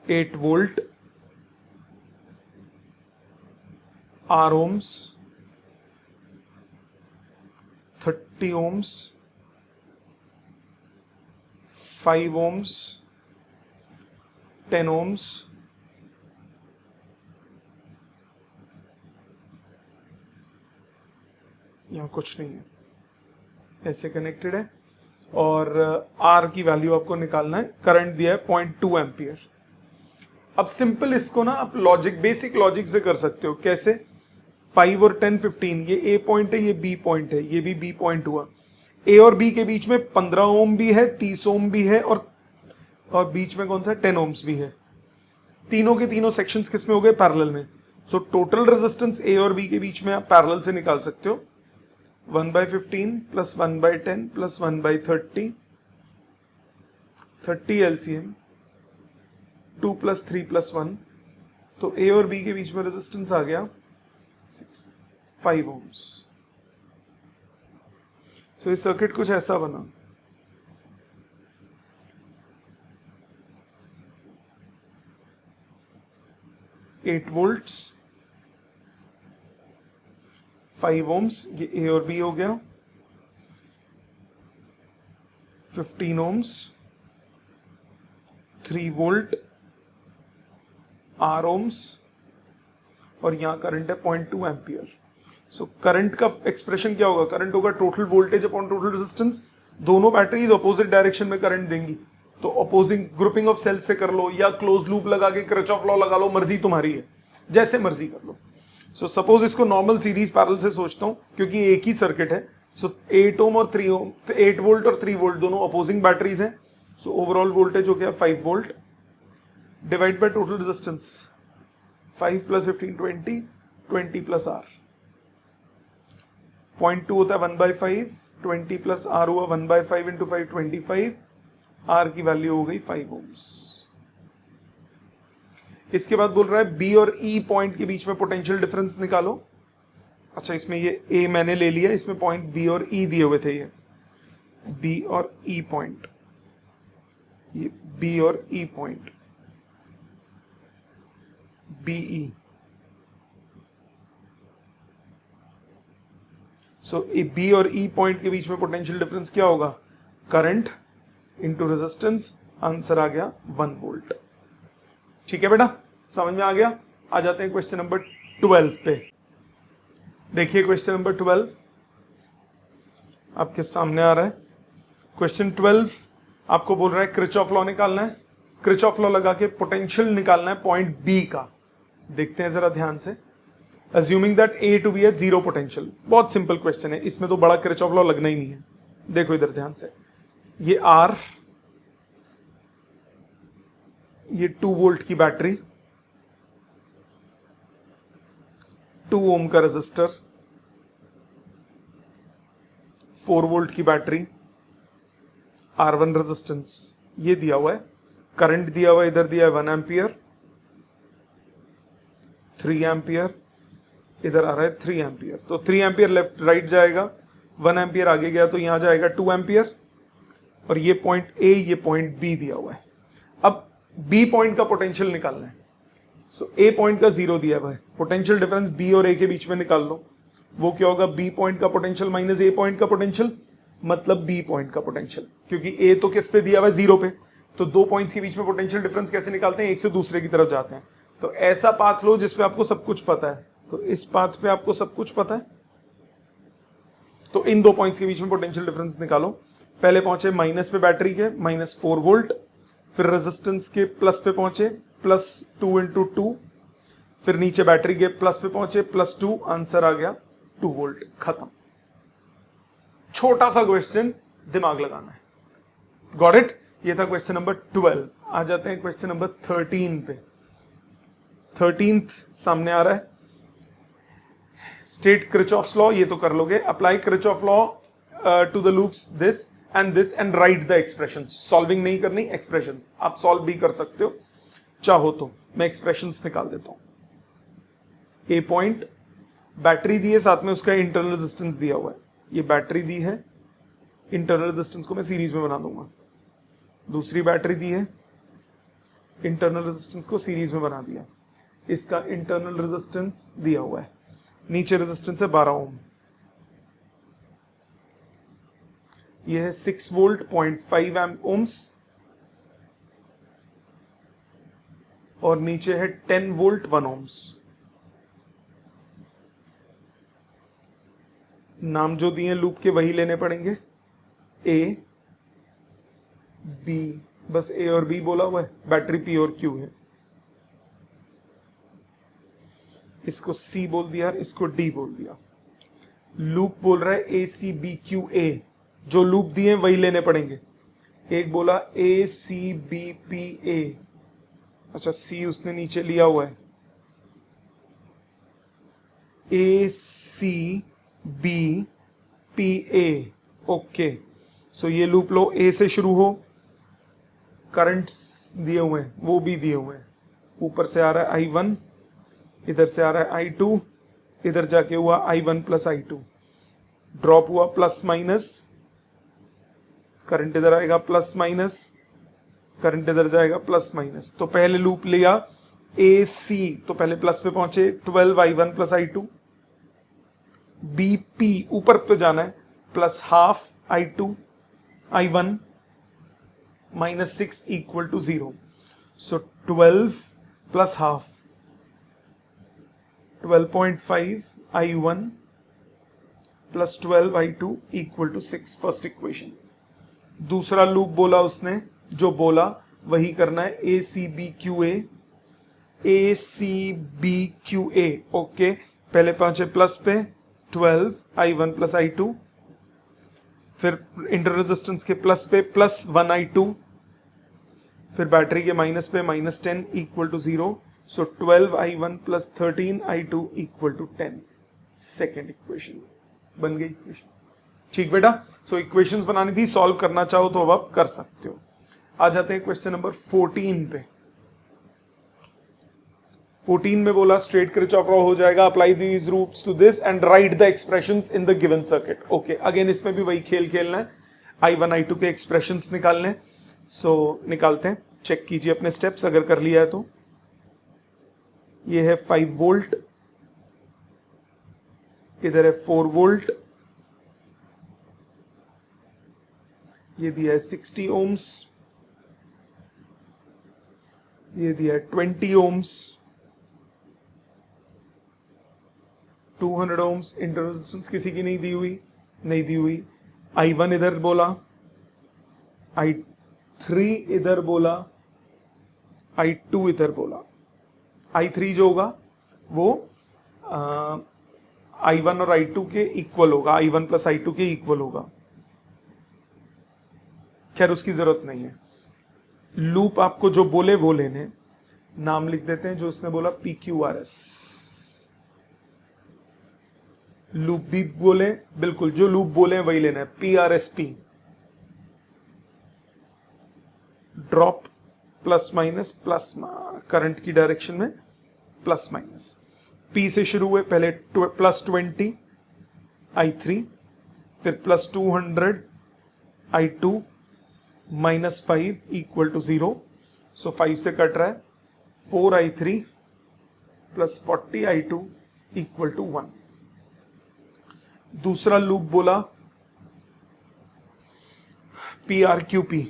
8 volt, R ohms, 30 ohms, 5 ohms, 10 ohms, यहाँ कुछ नहीं है, ऐसे कनेक्टेड है। और R की वैल्यू आपको निकालना है। करंट दिया है 0.2 एम्पियर। अब सिंपल इसको ना आप लॉजिक, बेसिक लॉजिक से कर सकते हो। कैसे, 5 और 10 15, ये A पॉइंट है, ये B पॉइंट है, ये भी B पॉइंट हुआ। A और B के बीच में 15 ओम भी है, 30 ओम भी है, और बीच में कौन सा 10 ओम्स भी है। तीनों के तीनों सेक्शंस किस में हो गए, पैरेलल में। सो टोटल रेजिस्टेंस A और B के बीच में आप पैरेलल से निकाल सकते हो। 1/15 प्लस 1/10 प्लस 1/30, 30 LCM 2 + 3 + 1, तो ए और बी के बीच में रेजिस्टेंस आ गया 5 ohms। सो इस सर्किट कुछ ऐसा बना। एट वोल्ट्स, 5 ohms, ये ए और बी हो गया। 15 ohms, 3 वोल्ट, आर ohms, और यहां करंट है 0.2 एम्पियर। सो करंट का एक्सप्रेशन क्या होगा? करंट होगा total voltage upon total resistance. दोनों बैटरीज अपोजिट डायरेक्शन में करंट देंगी, तो अपोजिंग ग्रुपिंग ऑफ सेल्स से कर लो या क्लोज लूप लगा के किरचॉफ लॉ लगा लो, मर्जी तुम्हारी है, जैसे मर्जी कर लो। सो सपोज इसको नॉर्मल सीरीज पैरेलल से सोचता हूं, क्योंकि एक ही सर्किट है। सो 8 ओम और 3 ओम, 8 वोल्ट और 3 वोल्ट दोनों अपोजिंग बैटरीज हैं। सो ओवरऑल वोल्टेज हो गया 5 volt divide by total resistance, 5 + 15 20, 20 + R, 0.2 होता है 1/5, 20 + R हुआ 1/5 × 5 25, R की वैल्यू हो गई 5 ohms। इसके बाद बोल रहा है बी और ई पॉइंट के बीच में पोटेंशियल डिफरेंस निकालो। अच्छा, इसमें ये ए मैंने ले लिया, इसमें पॉइंट बी और ई दिए हुए थे। ये बी और ई पॉइंट, ये बी और E point, BE. So B और ई पॉइंट के बीच में पोटेंशियल डिफरेंस क्या होगा? Current into resistance. आंसर आ गया 1 वोल्ट। ठीक है बेटा, समझ में आ गया। आ जाते हैं क्वेश्चन नंबर 12 पे। देखिए क्वेश्चन नंबर 12 आपके सामने आ रहा है। क्वेश्चन 12 आपको बोल रहा है किरचॉफ लॉ निकालना है। किरचॉफ लॉ लगा के पोटेंशियल निकालना है पॉइंट बी का। देखते हैं जरा ध्यान से। Assuming that A to B at zero potential. बहुत सिंपल क्वेश्चन है, इसमें तो बड़ा किरचॉफ लॉ लगना ही नहीं है। देखो इधर ध्यान से, ये आर, ये 2 वोल्ट की बैटरी, 2 ओम का रेजिस्टर, 4 वोल्ट की बैटरी, R1 रेजिस्टेंस, ये दिया हुआ है। करंट दिया हुआ है, इधर दिया है 1 एम्पियर, 3 एम्पियर, इधर आ रहा है 3 एम्पियर। तो 3 एम्पियर लेफ्ट राइट जाएगा, 1 एम्पियर आगे गया तो यहां जाएगा 2 एम्पियर, और ये पॉइंट ए, ये पॉइंट बी दिया हुआ है। अब बी पॉइंट का पोटेंशियल निकालना है। सो ए पॉइंट का 0 दिया हुआ है, पोटेंशियल डिफरेंस बी और ए के बीच में निकाल लो। वो क्या होगा? बी पॉइंट का पोटेंशियल माइनस ए पॉइंट का पोटेंशियल, मतलब बी पॉइंट का पोटेंशियल। क्योंकि ए तो किस पे दिया हुआ है? 0 पे। तो 2 पॉइंट्स के बीच में पोटेंशियल डिफरेंस कैसे निकालते हैं? एक से दूसरे की तरफ जाते हैं। तो ऐसा पाथ लो जिसपे आपको सब कुछ पता है। तो इस पाथ पे आपको सब कुछ पता है, तो इन 2 पॉइंट्स के बीच में पोटेंशियल डिफरेंस निकालो। पहले पहुंचे माइनस पे बैटरी के, -4 वोल्ट, फिर रेजिस्टेंस के प्लस पे पहुंचे, +2 × 2, फिर नीचे बैटरी के प्लस पे पहुंचे, +2, आंसर आ गया 2 वोल्ट। खत्म। छोटा सा क्वेश्चन, दिमाग लगाना है। Got it? ये था क्वेश्चन नंबर 12। आ जाते हैं क्वेश्चन नंबर 13 पे। 13th सामने आ रहा है, स्टेट किरचॉफ्स लॉ, ये तो कर लोगे। Apply Kirchhoff law to the loops this and write the expressions. Solving नहीं करनी, एक्सप्रेशंस आप सॉल्व भी कर सकते हो चाहो तो। मैं एक्सप्रेशंस निकाल देता हूं। ए पॉइंट, बैटरी दी है, साथ में उसका इंटरनल रेजिस्टेंस दिया हुआ है। ये बैटरी दी है, इंटरनल रेजिस्टेंस को मैं सीरीज में बना दूंगा। दूसरी बैटरी दी है, इंटरनल रेजिस्टेंस को सीरीज में बना दिया। इसका इंटरनल रेजिस्टेंस दिया हुआ है, नीचे रेजिस्टेंस है 12 ओम। यह है 6 वोल्ट 0.5 ओम्स, और नीचे है 10 वोल्ट 1 ओम्स। नाम जो दिए लूप के वही लेने पड़ेंगे, ए बी, बस ए और बी बोला हुआ है। बैटरी पी और क्यू है, इसको सी बोल दिया, इसको डी बोल दिया। लूप बोल रहा है A C B Q A, जो लूप दिए वही लेने पड़ेंगे। एक बोला ए सी बी पी ए, अच्छा सी उसने नीचे लिया हुआ है, A C B P A, okay. So ये लूप लो, ए से शुरू हो, करंट्स दिए हुए हैं वो भी दिए हुए हैं, ऊपर से आ रहा है I1, इधर से आ रहा है I2, इधर जाके हुआ I1 प्लस I2, ड्रॉप हुआ प्लस माइनस, करंट इधर आएगा प्लस माइनस, करंट इधर जाएगा प्लस माइनस। तो पहले लूप लिया AC, तो पहले प्लस पे पहुंचे 12I1 प्लस I2, BP ऊपर पे जाना है plus half I2 I1 minus 6 equal to 0। So 12 plus half 12.5 I1 plus 12 I2 equal to 6, first equation. दूसरा लूप बोला उसने, जो बोला वही करना है, ACBQA ACBQA। ओके, पहले पहुंचे प्लस पे 12 I1 प्लस I2, फिर इंटर रेजिस्टेंस के प्लस पे प्लस 1 I2, फिर बैटरी के माइनस पे minus 10 equal to 0। So 12 I1 plus 13 I2 equal to 10, second equation बन गई इक्वेशन। ठीक बेटा, सो इक्वेशंस बनानी थी, सॉल्व करना चाहो तो अब आप कर सकते हो। आ जाते हैं क्वेश्चन नंबर 14 पे। 14 में बोला स्ट्रेट किरचॉफ लॉ हो जाएगा, apply these rules to this and write the expressions in the given circuit. Okay, again इसमें भी वही खेल खेलना है, I1 I2 के एक्सप्रेशंस निकालने। सो निकालते हैं, चेक कीजिए अपने स्टेप्स अगर कर लिया है तो। ये है 5 वोल्ट, इधर है 4 वोल्ट, ये दिया है 60 ओम्स, ये दिया है 20 ओम्स, 200 ओम्स। इंटर रेजिस्टेंस किसी की नहीं दी हुई। I1 इधर बोला, I3 इधर बोला, I2 इधर बोला। I3 जो होगा वो I1 और I2 के इक्वल होगा, I1 प्लस I2 के इक्वल होगा। खैर उसकी जरूरत नहीं है, लूप आपको जो बोले वो लेने, नाम लिख देते हैं जो उसने बोला PQRS। लूप भी बोले, बिल्कुल जो लूप बोले वही लेना है, PRSP, drop plus minus, plus current की डायरेक्शन में प्लस माइनस। P से शुरू हुए, पहले प्लस 20 I3, फिर plus 200 I2 minus 5 equal to 0। So 5 से कट रहा है 4 I3 plus 40 I2 equal to 1। दूसरा लूप बोला PRQP,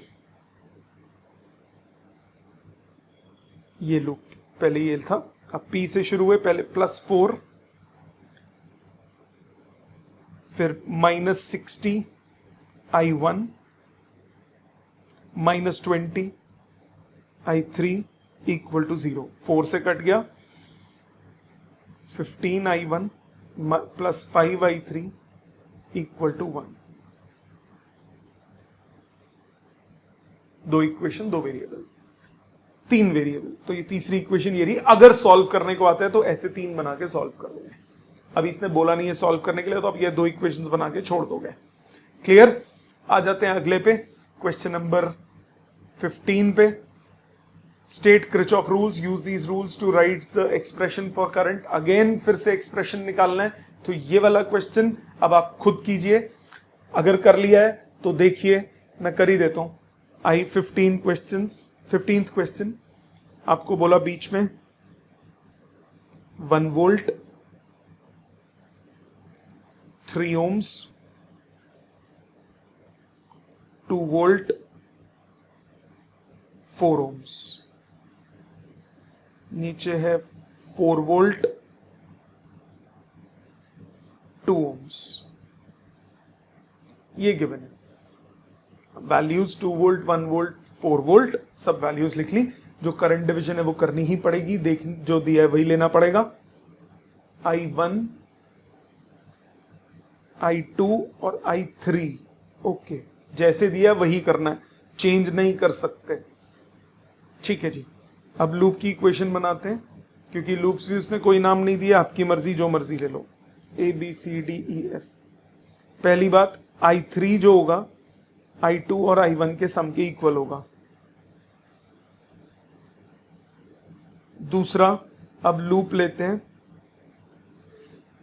ये लूप पहले ये था, अब P से शुरू हुए, पहले प्लस 4, फिर minus 60 I1 minus 20 I3 equal to 0। 4 से कट गया, 15 I1 plus 5 I3 equal to 1। दो इक्वेशन, दो वेरिएबल, 3 वेरिएबल। तो ये तीसरी इक्वेशन ये रही। अगर सॉल्व करने को आता है तो ऐसे 3 बना के सॉल्व कर दोगे। अभी इसने बोला नहीं है सॉल्व करने के लिए, तो अब ये 2 इक्वेशंस बना के छोड़ दोगे। क्लियर? आ जाते हैं अगले पे, क्वेश्चन नंबर 15 पे। State Kirchhoff rules, use these rules to write the expression for current. Again फिर से एक्सप्रेशन निकालना है, तो ये वाला क्वेश्चन अब आप खुद कीजिए। अगर कर लिया है तो देखिए, मैं कर ही देता हूं। आई 15th क्वेश्चन आपको बोला बीच में 1 वोल्ट 3 ओम्स, 2 वोल्ट 4 ओम्स, नीचे है 4 वोल्ट 2 ओम्स। ये गिवन है। वैल्यूज 2 वोल्ट 1 वोल्ट 4 वोल्ट सब वैल्यूज लिख ली। जो करंट डिवीजन है वो करनी ही पड़ेगी, देख जो दिया है वही लेना पड़ेगा। I1 I2 और I3 ओके, जैसे दिया वही करना है, चेंज नहीं कर सकते। ठीक है जी, अब लूप की इक्वेशन बनाते हैं, क्योंकि लूप्स भी उसने कोई नाम नहीं दिया, आपकी मर्जी जो मर्जी ले लो। ABCDEF। पहली बात, I3 जो होगा I2 और I1 के सम के इक्वल होगा। दूसरा, अब लूप लेते हैं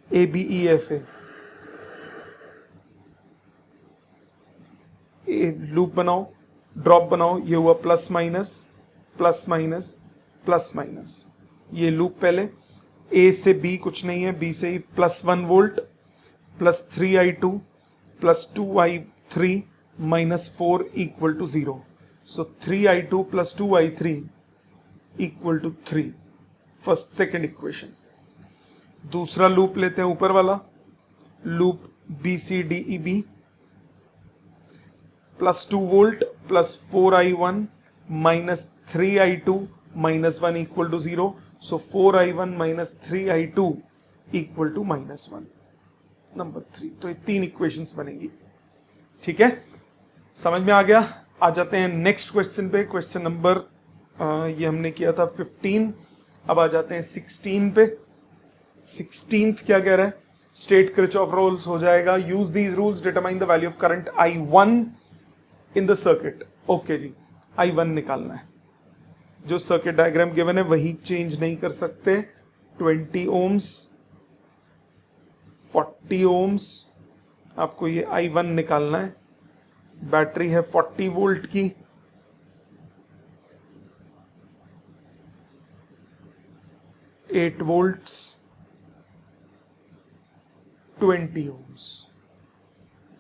ABEFA, लूप बनाओ, ड्रॉप बनाओ, ये हुआ plus minus plus minus plus minus, ये लूप पहले, A से B कुछ नहीं है, B से ही +1 volt plus 3I2 plus 2I3 minus 4 equal to 0, so 3I2 plus 2I3 equal to 3, first second equation. दूसरा लूप लेते हैं ऊपर वाला, loop BCDEB, plus 2 volt plus 4I1 minus 3I2 minus 1 equal to 0, so 4I1 minus 3I2 equal to -1, number 3। तो ये 3 equations बनेंगी, ठीक है, समझ में आ गया। आ जाते हैं नेक्स्ट क्वेश्चन पे, क्वेश्चन नंबर ये हमने किया था 15, अब आ जाते हैं 16 पे। 16th क्या कह रहा है, स्टेट किरचॉफ रूल्स हो जाएगा, use these rules determine the value of current I1 in the circuit. Okay जी, I1 निकालना है, जो सर्किट डायग्राम गिवन है वही चेंज नहीं कर सकते। 20 ohms 40 ohms आपको ये I1 निकालना है, बैटरी है 40 वोल्ट की, 8 volts 20 ohms।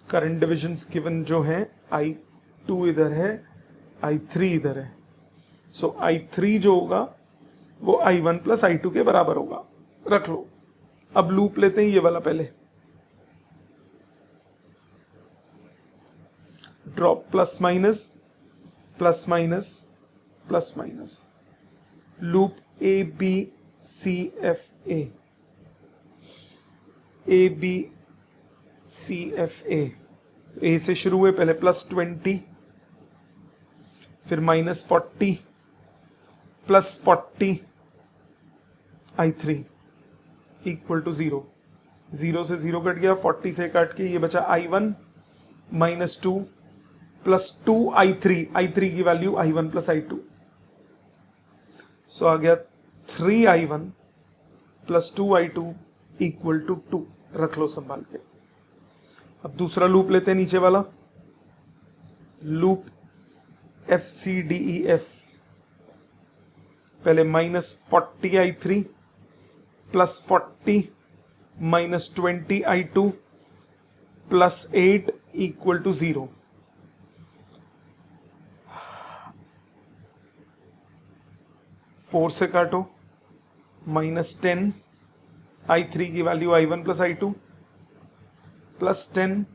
Current divisions given जो है, I2 इधर है, I3 इधर है, सो I3 जो होगा वो I1 प्लस I2 के बराबर होगा, रख लो। अब लूप लेते हैं ये वाला पहले, drop plus minus plus minus plus minus, loop ABCFA, ABCFA, A से शुरू हुए, पहले +20 फिर -40 प्लस 40 I3 इक्वल टू 0, 0 से 0 कट गया, 40 से काट के ये बचा I1 -2 प्लस 2 I3, I3 की वैल्यू I1 प्लस I2, सो आ गया 3I1 plus 2I2 equal to 2, रख लो संभाल के। अब दूसरा लूप लेते हैं नीचे वाला, लूप FCDEF, पहले -40 I3 plus 40 minus 20 I2 plus 8 equal to 0, four से काटो, -10 I3 की value I1 plus I2 plus 10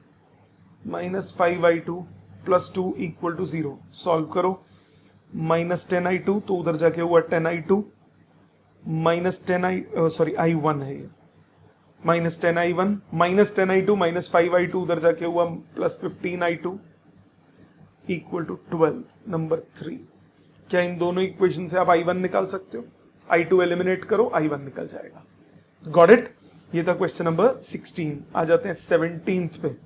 minus 5 I2 plus 2 equal to 0, solve करो, -10 I2 तो उधर जाके हुआ 10 I2 I1 है ये, -10 I1 -10 I2 -5 I2 उधर जाके हुआ +15 I2 इक्वल टू 12, नंबर 3। क्या इन दोनों इक्वेशन से आप I1 निकाल सकते हो? I2 एलिमिनेट करो, I1 निकल जाएगा। Got it? ये था क्वेश्चन नंबर 16। आ जाते हैं 17th पे।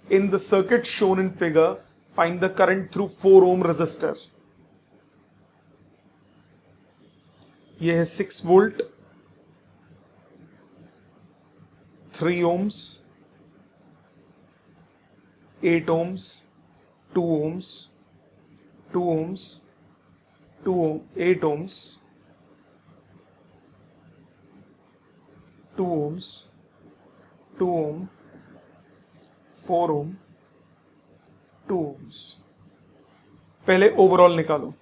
In the circuit shown in figure find the current through 4 ohm resistor. ये है 6 volt, 3 ohms, 8 ohms, 2 ohms, 2 ohms, 2 ohm, 8 ohms, 2 ohms, 2 ohm, 4 ohm, 2 ohms। पहले ओवरऑल निकालो।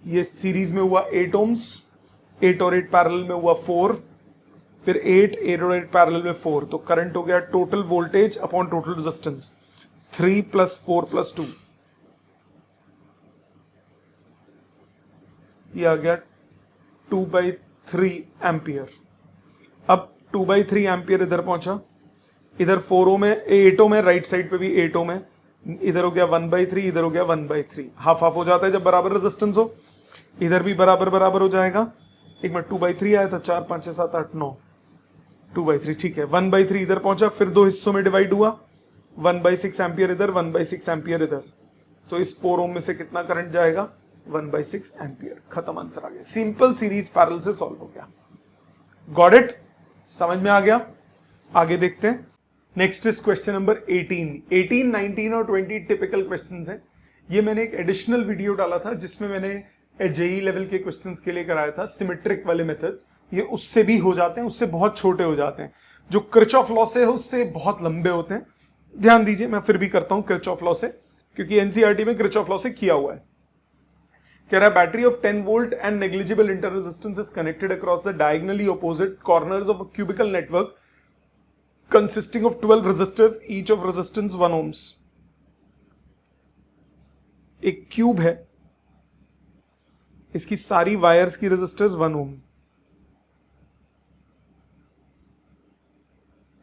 ये सीरीज में हुआ 8 ohms, 8 और 8 पैरेलल में हुआ 4, फिर 8 और 8 पैरेलल में 4, तो करंट हो गया total voltage upon total resistance 3 + 4 + 2, ये आ गया 2/3 एम्पियर। अब 2/3 एम्पियर इधर पहुंचा, इधर 4 ohm है, 8 ohm है, राइट साइड पे भी 8 ohm है, इधर हो गया 1/3, इधर हो गया 1/3, हाफ हाफ हो जाता है जब बराबर रेजिस्टेंस हो, इधर भी बराबर बराबर हो जाएगा। एक मिनट, 2/3 आया था, 4 5 6 7 8 9, 2/3 ठीक है। 1/3 इधर पहुंचा, फिर दो हिस्सों में डिवाइड हुआ, 1/6 एम्पियर इधर, 1/6 एम्पियर इधर। तो इस 4 ohm में से कितना करंट जाएगा? 1/6 एम्पियर। खत्म, आंसर आ गया। सिंपल सीरीज पैरेलल से सॉल्व हो गया। Got it? समझ में आ गया? आगे देखते हैं। नेक्स्ट इज क्वेश्चन नंबर 18, 19 और 20 टिपिकल क्वेश्चंस हैं। ये मैंने एक एडिशनल वीडियो डाला था जिसमें मैंने जेई लेवल के क्वेश्चंस के लिए कराया था सिमेट्रिक वाले मेथड्स। ये उससे भी हो जाते हैं, उससे बहुत छोटे हो जाते हैं। जो किरचॉफ लॉ से है उससे बहुत लंबे होते हैं। ध्यान दीजिए, मैं फिर भी करता हूं किरचॉफ लॉ से, क्योंकि एनसीईआरटी में किरचॉफ लॉ से किया हुआ है। कह रहा है battery of 10 volt and negligible inter resistance is connected across the diagonally opposite corners of a cubical network consisting of 12 resistors, each of resistance 1 ohms। एक क्यूब है, इसकी सारी वायर्स की रेजिस्टेंस 1 ओम।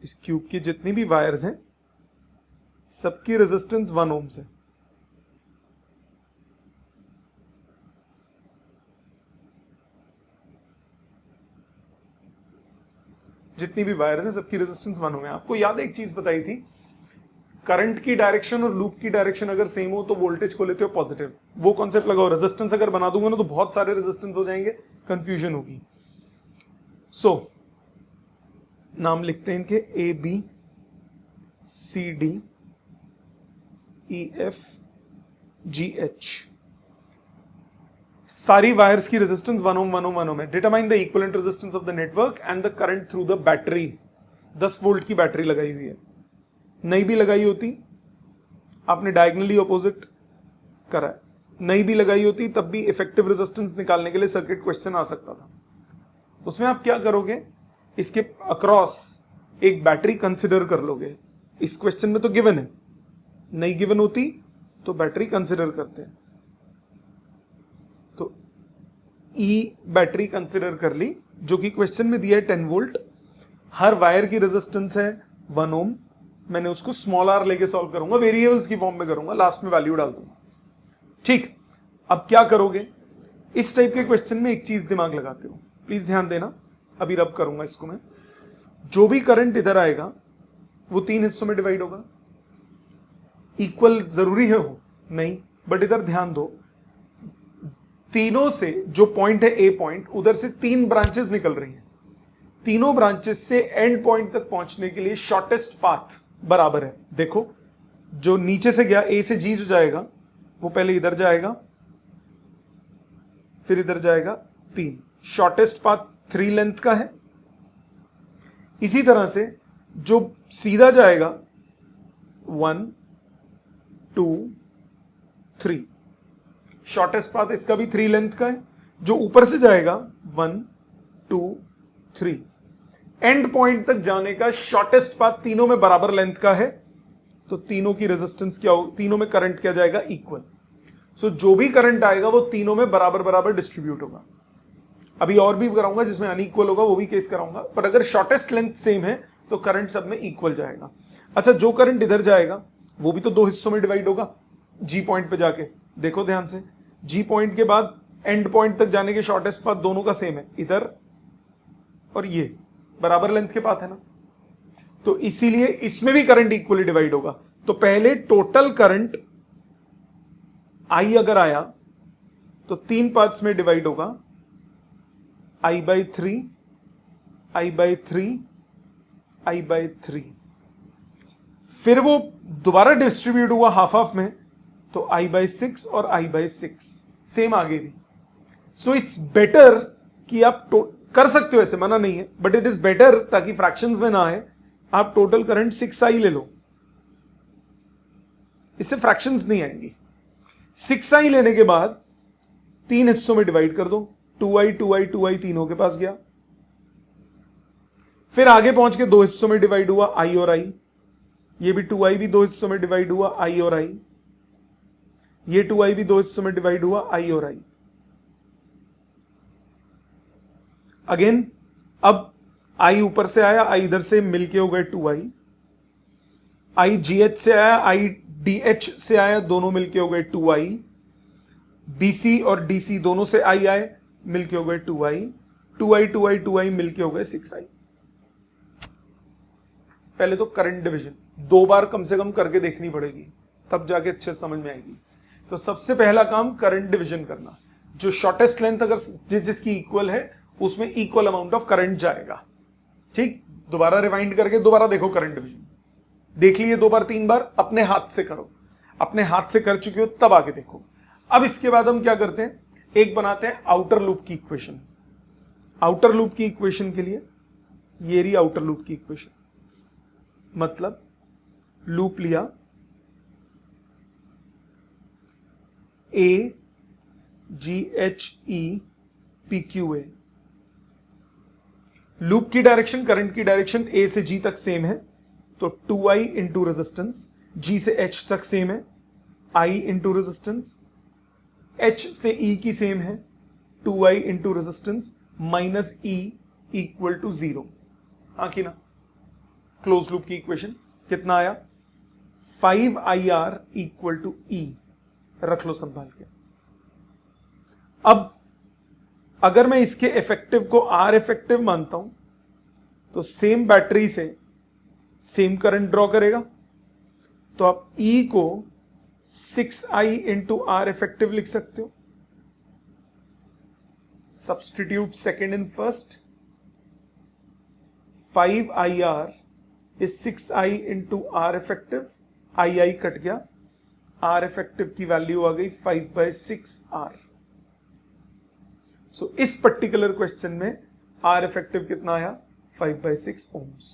इस क्यूब की जितनी भी वायर्स हैं सबकी रेजिस्टेंस 1 ओम है। जितनी भी वायर्स हैं सबकी रेजिस्टेंस 1 ओम है। आपको याद है एक चीज बताई थी, करंट की डायरेक्शन और लूप की डायरेक्शन अगर सेम हो तो वोल्टेज को लेते हो पॉजिटिव। वो कॉन्सेप्ट लगाओ। रेजिस्टेंस अगर बना दूंगा ना तो बहुत सारे रेजिस्टेंस हो जाएंगे, कंफ्यूजन होगी। सो नाम लिखते हैं इनके A B C D E F G H. सारी वायर्स की रेजिस्टेंस 1 ओम 1 ओम 1 ओम है। Determine the equivalent resistance of the network and the current through the battery. 10 volt की बैटरी लगाई हुई है। नहीं भी लगाई होती, आपने डायगोनली ऑपोजिट करा है, नहीं भी लगाई होती तब भी इफेक्टिव रेजिस्टेंस निकालने के लिए सर्किट क्वेश्चन आ सकता था। उसमें आप क्या करोगे, इसके अक्रॉस एक बैटरी कंसिडर कर लोगे। इस क्वेश्चन में तो गिवन है, नहीं गिवन होती तो बैटरी कंसिडर करते हैं। तो ई बैटरी कंसिडर कर ली, जो कि क्वेश्चन में दिया है 10 वोल्ट। हर वायर की रेजिस्टेंस है 1 ओम। मैंने उसको स्मॉल आर लेके सॉल्व करूंगा, वेरिएबल्स की फॉर्म में करूंगा, लास्ट में वैल्यू डाल दूंगा। ठीक, अब क्या करोगे, इस टाइप के क्वेश्चन में एक चीज दिमाग लगाते हो, प्लीज ध्यान देना। अभी रब करूंगा इसको मैं। जो भी करंट इधर आएगा वो 3 हिस्सों में डिवाइड होगा। इक्वल जरूरी है हो नहीं, बट इधर ध्यान दो, तीनों से जो पॉइंट है ए पॉइंट, उधर से 3 ब्रांचेस निकल रही हैं। तीनों ब्रांचेस से एंड पॉइंट तक पहुंचने के लिए शॉर्टेस्ट पाथ बराबर है। देखो, जो नीचे से गया ए से जी जो जाएगा वो पहले इधर जाएगा, फिर इधर जाएगा 3। शॉर्टेस्ट पाथ 3 लेंथ का है। इसी तरह से जो सीधा जाएगा 1 2 3, शॉर्टेस्ट पाथ इसका भी 3 लेंथ का है। जो ऊपर से जाएगा 1 2 3, एंड पॉइंट तक जाने का शॉर्टेस्ट पाथ तीनों में बराबर लेंथ का है। तो तीनों की रेजिस्टेंस क्या हो, तीनों में करंट क्या जाएगा, इक्वल। सो जो भी करंट आएगा वो तीनों में बराबर बराबर डिस्ट्रीब्यूट होगा। अभी और भी कराऊंगा जिसमें अनइक्वल होगा, वो भी केस कराऊंगा, पर अगर शॉर्टेस्ट लेंथ सेम है तो करंट सब में इक्वल जाएगा। अच्छा, जो करंट इधर जाएगा वो भी तो 2 हिस्सों में डिवाइड होगा। जी पॉइंट पे जाके देखो ध्यान से, जी पॉइंट के बाद एंड पॉइंट तक जाने के शॉर्टेस्ट पाथ दोनों का सेम है, इधर और ये बराबर लेंथ के पाथ है ना, तो इसीलिए इसमें भी करंट इक्वली डिवाइड होगा। तो पहले टोटल करंट आई अगर आया तो 3 पार्ट्स में डिवाइड होगा, I/3 I/3 I/3। फिर वो दोबारा डिस्ट्रीब्यूट हुआ हाफ हाफ में, तो I/6 और I/6 सेम आगे भी। सो इट्स बेटर कि आप कर सकते हो, ऐसे मना नहीं है, बट इट इज बेटर ताकि फ्रैक्शंस में ना आए, आप टोटल करंट 6I ले लो, इससे फ्रैक्शंस नहीं आएंगी। 6I लेने के बाद 3 हिस्सों में डिवाइड कर दो, 2I 2I 2I तीनों के पास गया। फिर आगे पहुंच के 2 हिस्सों में डिवाइड हुआ I और I, ये भी 2I भी 2 हिस्सों में डिवाइड हुआ I और I, ये 2I भी 2 हिस्सों में डिवाइड हुआ I और I। अगेन अब I ऊपर से आया, I इधर से मिलके हो गए 2I, I GH से आया, I DH से आया, दोनों मिलके हो गए 2I, BC और DC दोनों से I आए, मिलके हो गए 2I, 2I 2I 2I मिलके हो गए 6I। पहले तो करंट डिवीजन 2 बार कम से कम करके देखनी पड़ेगी, तब जाके अच्छे समझ में आएगी। तो सबसे पहला काम करंट डिवीजन करना, जो शॉर्टेस्ट लेंथ अगर जिसकी इक्वल है उसमें इक्वल अमाउंट ऑफ करंट जाएगा। ठीक, दोबारा रिवाइंड करके दोबारा देखो करंट डिवीजन, देख लिए 2 बार 3 बार, अपने हाथ से करो, अपने हाथ से कर चुके हो तब आगे देखो। अब इसके बाद हम क्या करते हैं, एक बनाते हैं आउटर लूप की इक्वेशन। आउटर लूप की इक्वेशन के लिए ये रही आउटर लूप की इक्वेशन, मतलब लूप लिया A G H E P Q A, loop की डायरेक्शन, करंट की डायरेक्शन ए से जी तक सेम है, तो 2i इंटू रेजिस्टेंस, जी से h तक सेम है, i इंटू रेजिस्टेंस, h से e की सेम है, 2i into resistance minus e equal to 0। हाँ कि ना, क्लोज लूप की इक्वेशन कितना आया, 5ir इक्वल टू e, रख लो संभाल के। अब अगर मैं इसके इफेक्टिव को R इफेक्टिव मानता हूं तो सेम बैटरी से सेम करंट ड्रॉ करेगा, तो आप E को 6i इंटू R इफेक्टिव लिख सकते हो। Substitute second in first, 5ir is 6i into R effective, i cut गया, R इफेक्टिव की वैल्यू आ गई 5/6R। सो इस पर्टिकुलर क्वेश्चन में R इफेक्टिव कितना आया, 5/6 ohms।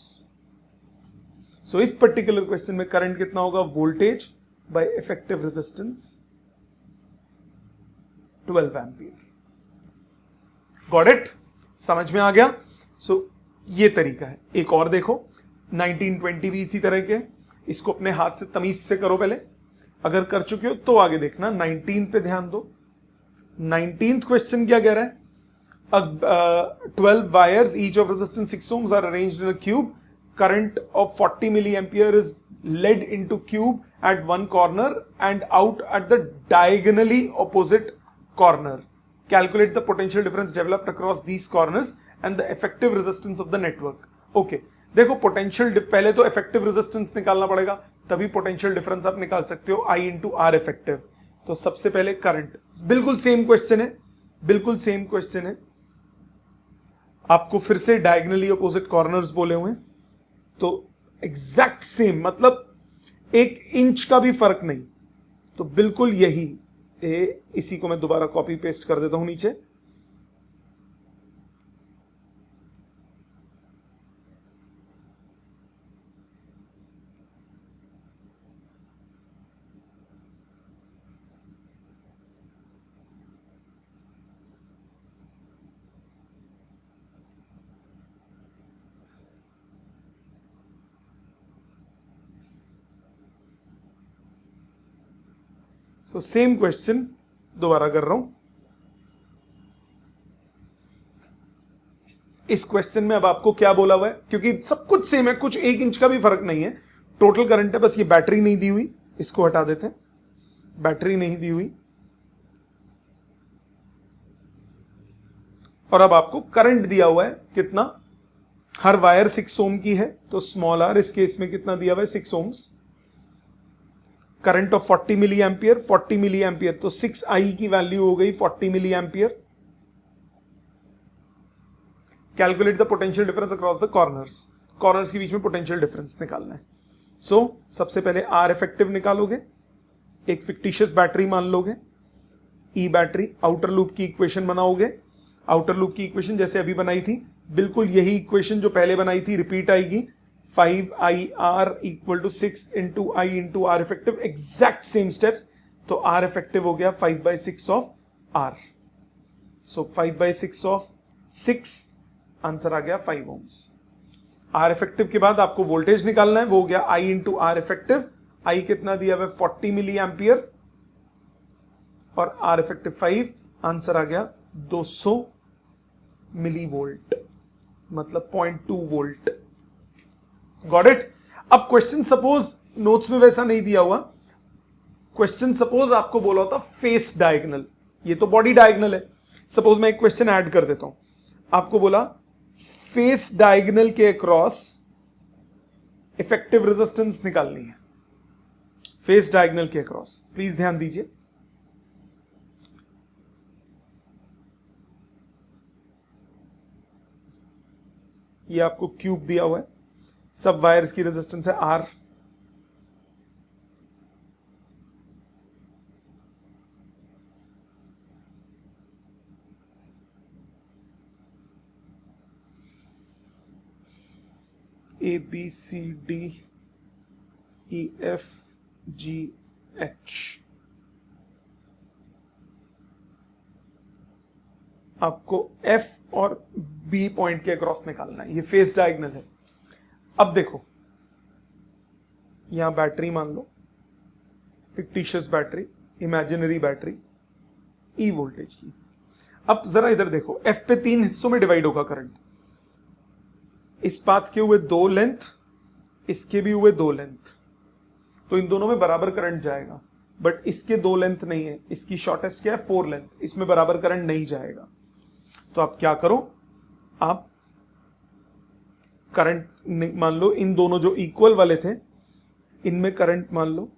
सो इस पर्टिकुलर क्वेश्चन में करंट कितना होगा, voltage bye effective resistance 12 ampere. Got it, समझ में आ गया। सो ये तरीका है। एक और देखो, 1920 भी इसी तरह के, इसको अपने हाथ से तमीज से करो पहले, अगर कर चुके हो तो आगे देखना। 19 पे ध्यान दो। 19th क्वेश्चन क्या कह रहा है, 12 wires each of resistance 6 ohms are arranged in a cube, current of 40 milliampere is led into cube at one corner and out at the diagonally opposite corner. Calculate the potential difference developed across these corners and the effective resistance of the network. Okay, देखो potential, पहले तो effective resistance निकालना पड़ेगा, तभी potential difference आप निकाल सकते हो, I इंटू आर इफेक्टिव। तो सबसे पहले करंट, बिल्कुल सेम क्वेश्चन है, बिल्कुल सेम क्वेश्चन है। आपको फिर से डायगोनली अपोजिट कॉर्नर्स बोले हुए, तो एग्जैक्ट सेम, मतलब 1 इंच का भी फर्क नहीं, तो बिल्कुल यही। इसी को मैं दोबारा कॉपी पेस्ट कर देता हूं नीचे। सो सेम क्वेश्चन दोबारा कर रहा हूं। इस क्वेश्चन में अब आपको क्या बोला हुआ है, क्योंकि सब कुछ सेम है, कुछ 1 इंच का भी फर्क नहीं है। टोटल करंट है, बस ये बैटरी नहीं दी हुई, इसको हटा देते हैं, बैटरी नहीं दी हुई। और अब आपको करंट दिया हुआ है कितना, हर वायर 6 ओम की है, तो स्मॉल आर इस केस में कितना दिया हुआ है, 6 ohms. Current of 40 milliampere, 40 milliampere, तो 6i की वैल्यू हो गई 40 milliampere. Calculate the potential difference across the corners, corners के बीच में पोटेंशियल डिफरेंस निकालना है। सो सबसे पहले आर इफेक्टिव निकालोगे, एक फिक्टिशियस बैटरी मान लोगे, ई बैटरी, आउटर लूप की इक्वेशन बनाओगे। आउटर लूप की इक्वेशन जैसे अभी बनाई थी, बिल्कुल यही इक्वेशन जो पहले बनाई थी रिपीट आएगी। 5IR equal to 6 into I into R effective, exact same steps. तो आर इफेक्टिव हो गया 5/6 of R. So 5/6 of 6, answer आ गया 5 ohms। आर इफेक्टिव के बाद आपको वोल्टेज निकालना है, वो हो गया आई इंटू आर इफेक्टिव। आई कितना दिया हुआ है, 40 मिली एम्पियर, और आर इफेक्टिव 5, आंसर आ गया 200 मिली वोल्ट, मतलब 0.2 वोल्ट। Got it. अब क्वेश्चन सपोज नोट्स में वैसा नहीं दिया हुआ, क्वेश्चन सपोज आपको बोला होता फेस डायगोनल, ये तो बॉडी डायगोनल है। सपोज मैं एक क्वेश्चन ऐड कर देता हूं, आपको बोला फेस डायगोनल के अक्रॉस इफेक्टिव रेजिस्टेंस निकालनी है, फेस डायगोनल के अक्रॉस। प्लीज ध्यान दीजिए, ये आपको क्यूब दिया हुआ है, सब वायर्स की रेजिस्टेंस है R। ABCDEFGH आपको F और B पॉइंट के अक्रॉस निकालना है, ये फेस डायगोनल है। अब देखो यहां बैटरी मान लो, fictitious battery, imaginary battery, E voltage की। अब जरा इधर देखो, F पे 3 हिस्सों में डिवाइड होगा करंट। इस पाथ के हुए 2 लेंथ, इसके भी हुए 2 लेंथ, तो इन दोनों में बराबर करंट जाएगा। बट इसके 2 लेंथ नहीं है, इसकी शॉर्टेस्ट क्या है 4 लेंथ, इसमें बराबर करंट नहीं जाएगा। तो आप क्या करो, आप करंट मान लो, इन दोनों जो इक्वल वाले थे इनमें करंट मान लो,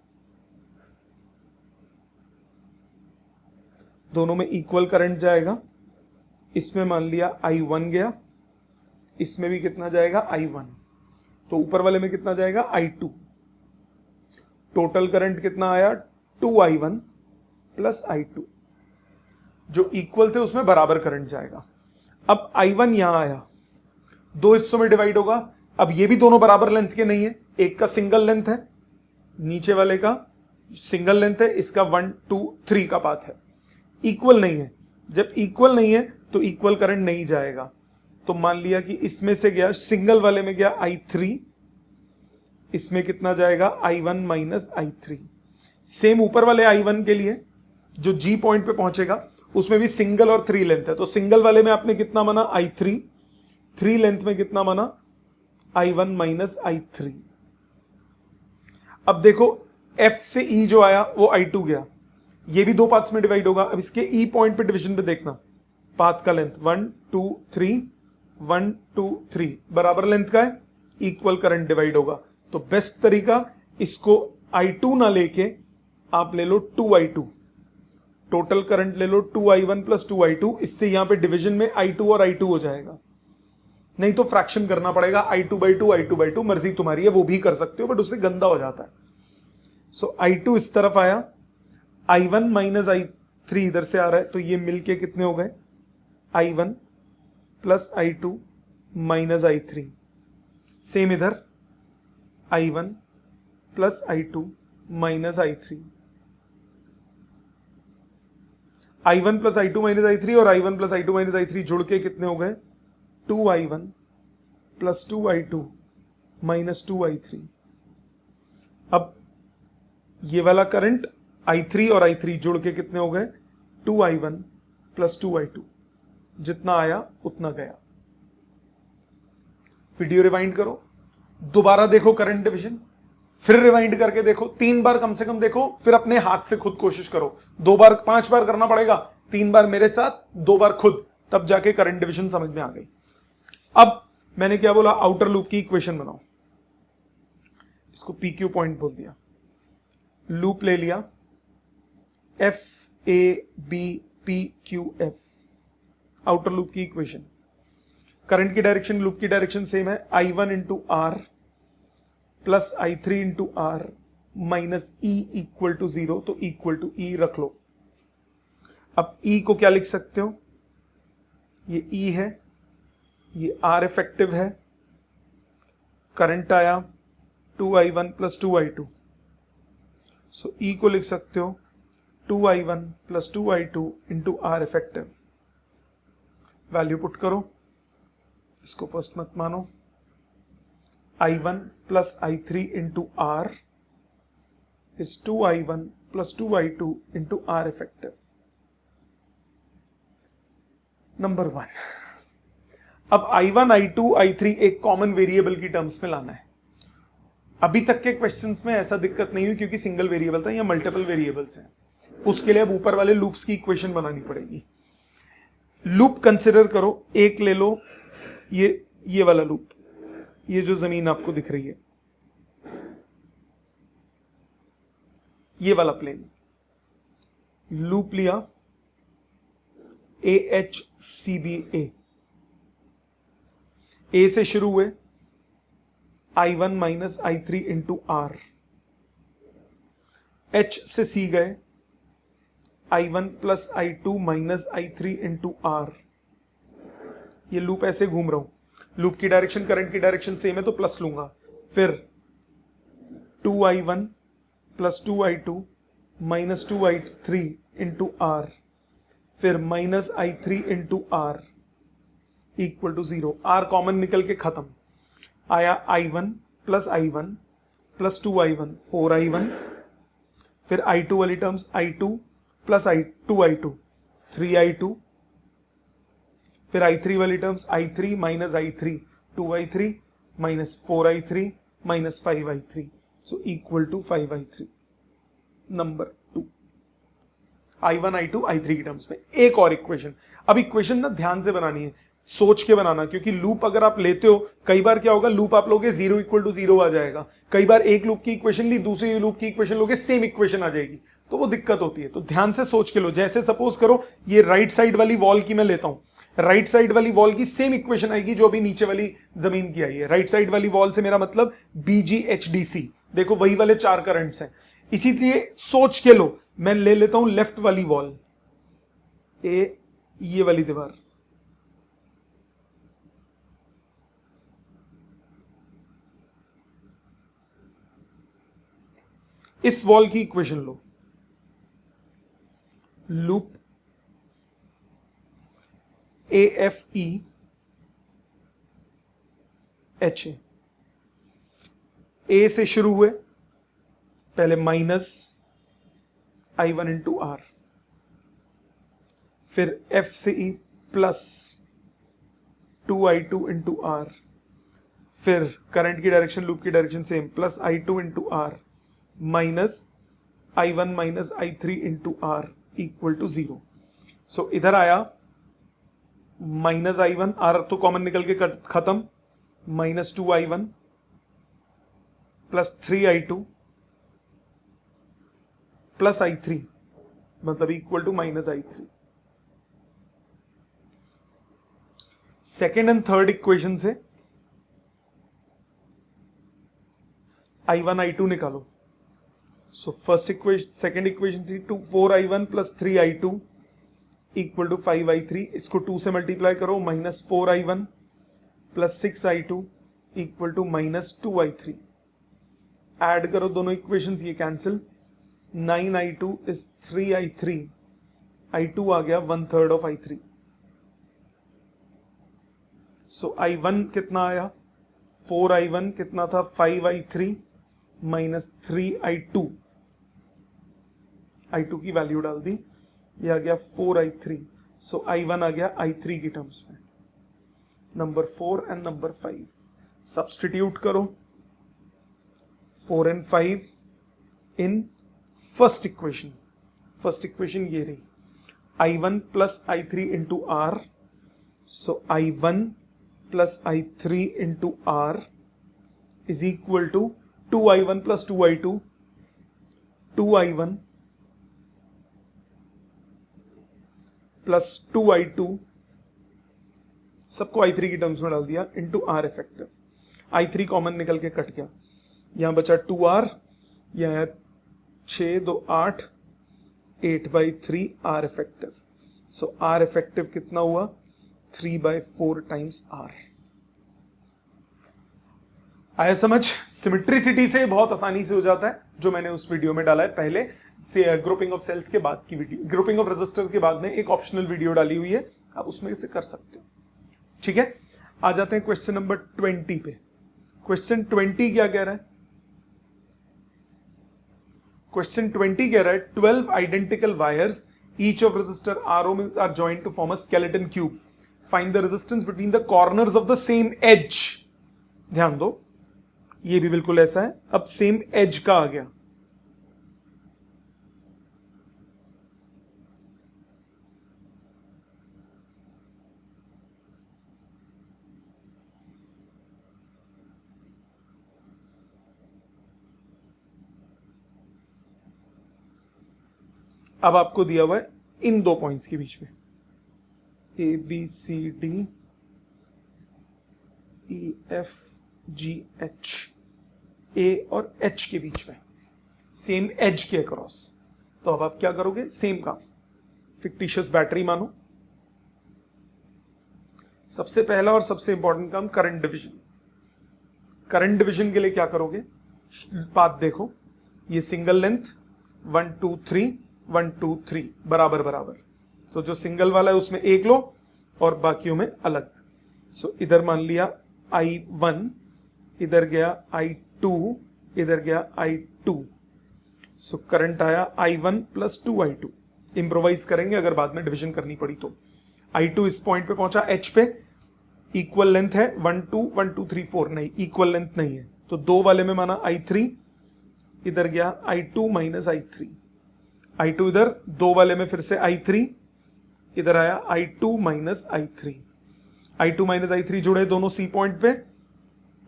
दोनों में इक्वल करंट जाएगा। इसमें मान लिया I1 गया, इसमें भी कितना जाएगा I1, तो ऊपर वाले में कितना जाएगा I2। टोटल करंट कितना आया 2I1 प्लस I2, जो इक्वल थे उसमें बराबर करंट जाएगा। अब I1 यहां आया, 2 हिस्सों में डिवाइड होगा। अब ये भी दोनों बराबर लेंथ के नहीं है, एक का सिंगल लेंथ है, नीचे वाले का सिंगल लेंथ है, इसका 1 2 3 का पाथ है, इक्वल नहीं है। जब इक्वल नहीं है तो इक्वल करंट नहीं जाएगा। तो मान लिया कि इसमें से गया, सिंगल वाले में गया I3, इसमें कितना जाएगा I1 माइनस I3। सेम ऊपर वाले I1 के लिए जो G पॉइंट पे पहुंचेगा उसमें भी सिंगल और 3 लेंथ है, तो सिंगल वाले में आपने कितना माना I3, 3 लेंथ में कितना माना I1 माइनस I3। अब देखो F से E जो आया वो I2 गया, ये भी 2 पार्ट्स में डिवाइड होगा। अब इसके E पॉइंट पे डिवीजन पे देखना, पाथ का लेंथ 1 2 3 1 2 3 बराबर लेंथ का है, इक्वल करंट डिवाइड होगा। तो बेस्ट तरीका, इसको I2 ना लेके आप ले लो 2I2, टोटल करंट ले लो 2I1 प्लस 2I2। इससे यहां पे डिवीजन में I2 और I2 हो जाएगा, नहीं तो फ्रैक्शन करना पड़ेगा I2/2 I2/2, मर्जी तुम्हारी है, वो भी कर सकते हो बट उससे गंदा हो जाता है। सो I2 इस तरफ आया, I1 माइनस I3 इधर से आ रहा है, तो ये मिलके कितने हो गए I1 plus I2 minus I3। Same इधर I1 plus I2 minus I3, I1 plus I2 minus I3 और I1 plus I2 minus I3 जुड़ के कितने हो गए 2I1 plus 2I2 minus 2I3। अब ये वाला करंट I3 और I3 जुड़ के कितने हो गए 2I1 प्लस 2I2, जितना आया उतना गया। वीडियो रिवाइंड करो, दोबारा देखो करंट डिवीजन, फिर रिवाइंड करके देखो, 3 बार कम से कम देखो, फिर अपने हाथ से खुद कोशिश करो। 2 बार 5 बार करना पड़ेगा, 3 बार मेरे साथ, 2 बार खुद, तब जाके करंट डिवीजन समझ में आ गई। अब मैंने क्या बोला, आउटर लूप की इक्वेशन बनाओ, इसको PQ पॉइंट बोल दिया, लूप ले लिया FABPQF, आउटर लूप की इक्वेशन। करंट की डायरेक्शन, लूप की डायरेक्शन सेम है, I1 into R plus I3 into R minus E equal to 0, तो इक्वल टू E रख लो। अब E को क्या लिख सकते हो, ये E है, ये R इफेक्टिव है, करंट आया 2I1 प्लस 2I2, सो E को लिख सकते हो 2I1 plus 2I2 into R effective. Value put करो, इसको फर्स्ट मत मानो, I1 plus I3 into R is 2I1 plus 2I2 into R effective. Number 1। अब I1 I2 I3 एक कॉमन वेरिएबल की टर्म्स में लाना है। अभी तक के क्वेश्चंस में ऐसा दिक्कत नहीं हुई क्योंकि सिंगल वेरिएबल था, या मल्टीपल वेरिएबल्स हैं, उसके लिए अब ऊपर वाले लूप्स की इक्वेशन बनानी पड़ेगी। लूप कंसिडर करो, एक ले लो, ये वाला लूप, ये जो जमीन आपको दिख रही है, ये वाला प्लेन, लूप लिया AHCBA, ए से शुरू हुए, I1 minus I3 into are, H से सी गए, I1 plus I2 minus I3 into R. ये लूप ऐसे घूम रहा हूं, लूप की डायरेक्शन करंट की डायरेक्शन सेम है तो प्लस लूंगा, फिर 2I1 plus 2I2 minus 2I3 into R, फिर minus I3 into R equal to 0। R common निकल के खत्म, आया I1 प्लस 2I1 4I1, फिर I2 वाली terms I2 plus 2I2 3I2, फिर I3 वाली terms I3 minus I3 2I3 minus 4I3 minus 5I3, so equal to 5I3। Number 2 I1 I2 I3 की terms में। एक और इक्वेशन, अब इक्वेशन ना ध्यान से बनानी है, सोच के बनाना, क्योंकि लूप अगर आप लेते हो, कई बार क्या होगा, लूप आप लोगे 0 इक्वल टू 0 आ जाएगा, कई बार एक लूप की इक्वेशन ली, दूसरी लूप की इक्वेशन लोगे, सेम इक्वेशन आ जाएगी, तो वो दिक्कत होती है। तो ध्यान से सोच के लो। जैसे सपोज करो ये राइट साइड वाली वॉल की मैं लेता हूं, राइट साइड वाली वॉल की सेम इक्वेशन आएगी जो अभी नीचे वाली जमीन की आई है। राइट साइड वाली वॉल से मेरा मतलब BGHDC, देखो वही वाले 4 करंट्स हैं, इसीलिए सोच के लो। मैं ले लेता हूं लेफ्ट वाली वॉल, ये वाली दीवार, इस वॉल की इक्वेशन लो, लूप AFE HA, ए से शुरू हुए, पहले माइनस I1 इंटू आर, फिर F से E plus 2I2 into R, फिर करंट की डायरेक्शन लूप की direction same, plus I2 into R minus I1 minus I3 into R equal to 0। So इधर आया माइनस I1, आर तो common निकल के खत्म, minus 2I1 plus 3I2 plus I3, मतलब equal to minus I3। Second and third equation से I1 I2 निकालो। So first equation, second equation थी 4I1 plus 3I2 equal to 5I3, इसको 2 से मल्टीप्लाई करो, minus 4I1 plus 6I2 equal to minus 2I3। Add करो दोनों equations, ये cancel, 9I2 is 3I3, I2 आ गया 1/3 ऑफ I3। सो I1 कितना आया, 4I1 कितना था, 5I3 माइनस 3I2, I2 की वैल्यू डाल दी, ये आ गया 4I3। सो I1 आ गया I3 की टर्म्स में। नंबर 4 एंड नंबर 5 सब्सटीट्यूट करो, 4 and 5 in first equation. First equation ये रही, I1 plus I3 into R, so I1 plus I3 into R is equal to 2I1 plus 2I2, 2I1 plus 2I2, सबको I3 की terms में डाल दिया, into R effective. I3 common निकल के cut गया, यहां बचा 2R, यह 6 2 8, 8/3 R effective. So R effective कितना हुआ, 3/4 टाइम्स आर। आया समझ? सिमेट्रिसिटी से बहुत आसानी से हो जाता है, जो मैंने उस वीडियो में डाला है पहले से, ग्रुपिंग ऑफ सेल्स के बाद की वीडियो, ग्रुपिंग ऑफ रेजिस्टर के बाद में एक ऑप्शनल वीडियो डाली हुई है, आप उसमें से कर सकते हो। ठीक है, आ जाते हैं क्वेश्चन नंबर 20 पे। क्वेश्चन 20 क्या कह रहा है? क्वेश्चन 20 कह रहा है 12 identical wires each of resistor RO are joint to form a skeleton cube, find the resistance between the corners of the same edge. ध्यान दो, ये भी बिल्कुल ऐसा है, अब सेम एज का आ गया, अब आपको दिया हुआ है इन दो पॉइंट्स के बीच में A B C D E F G H, A और एच के बीच में, सेम एज के अक्रॉस। तो अब आप क्या करोगे, सेम काम, फिक्टिशियस बैटरी मानो। सबसे पहला और सबसे इंपॉर्टेंट काम करंट डिवीजन। करंट डिवीजन के लिए क्या करोगे, पाथ देखो, ये सिंगल लेंथ 1 2 3 1 2 3 बराबर बराबर, तो जो सिंगल वाला है उसमें एक लो और बाकियों में अलग। सो इधर मान लिया I1, इधर गया I2, इधर गया I2। सो करंट आया I1 प्लस 2I2। इंप्रोवाइज करेंगे अगर बाद में डिवीजन करनी पड़ी तो। I2 इस पॉइंट पे पहुंचा H पे, इक्वल लेंथ है 1 2 1 2 3 4, नहीं इक्वल लेंथ नहीं है, तो दो वाले में माना I3, इधर गया I2 माइनस I3। I2 इधर, दो वाले में फिर से I3, इधर आया I2 minus I3। I2 minus I3 जुड़े दोनों C पॉइंट पे,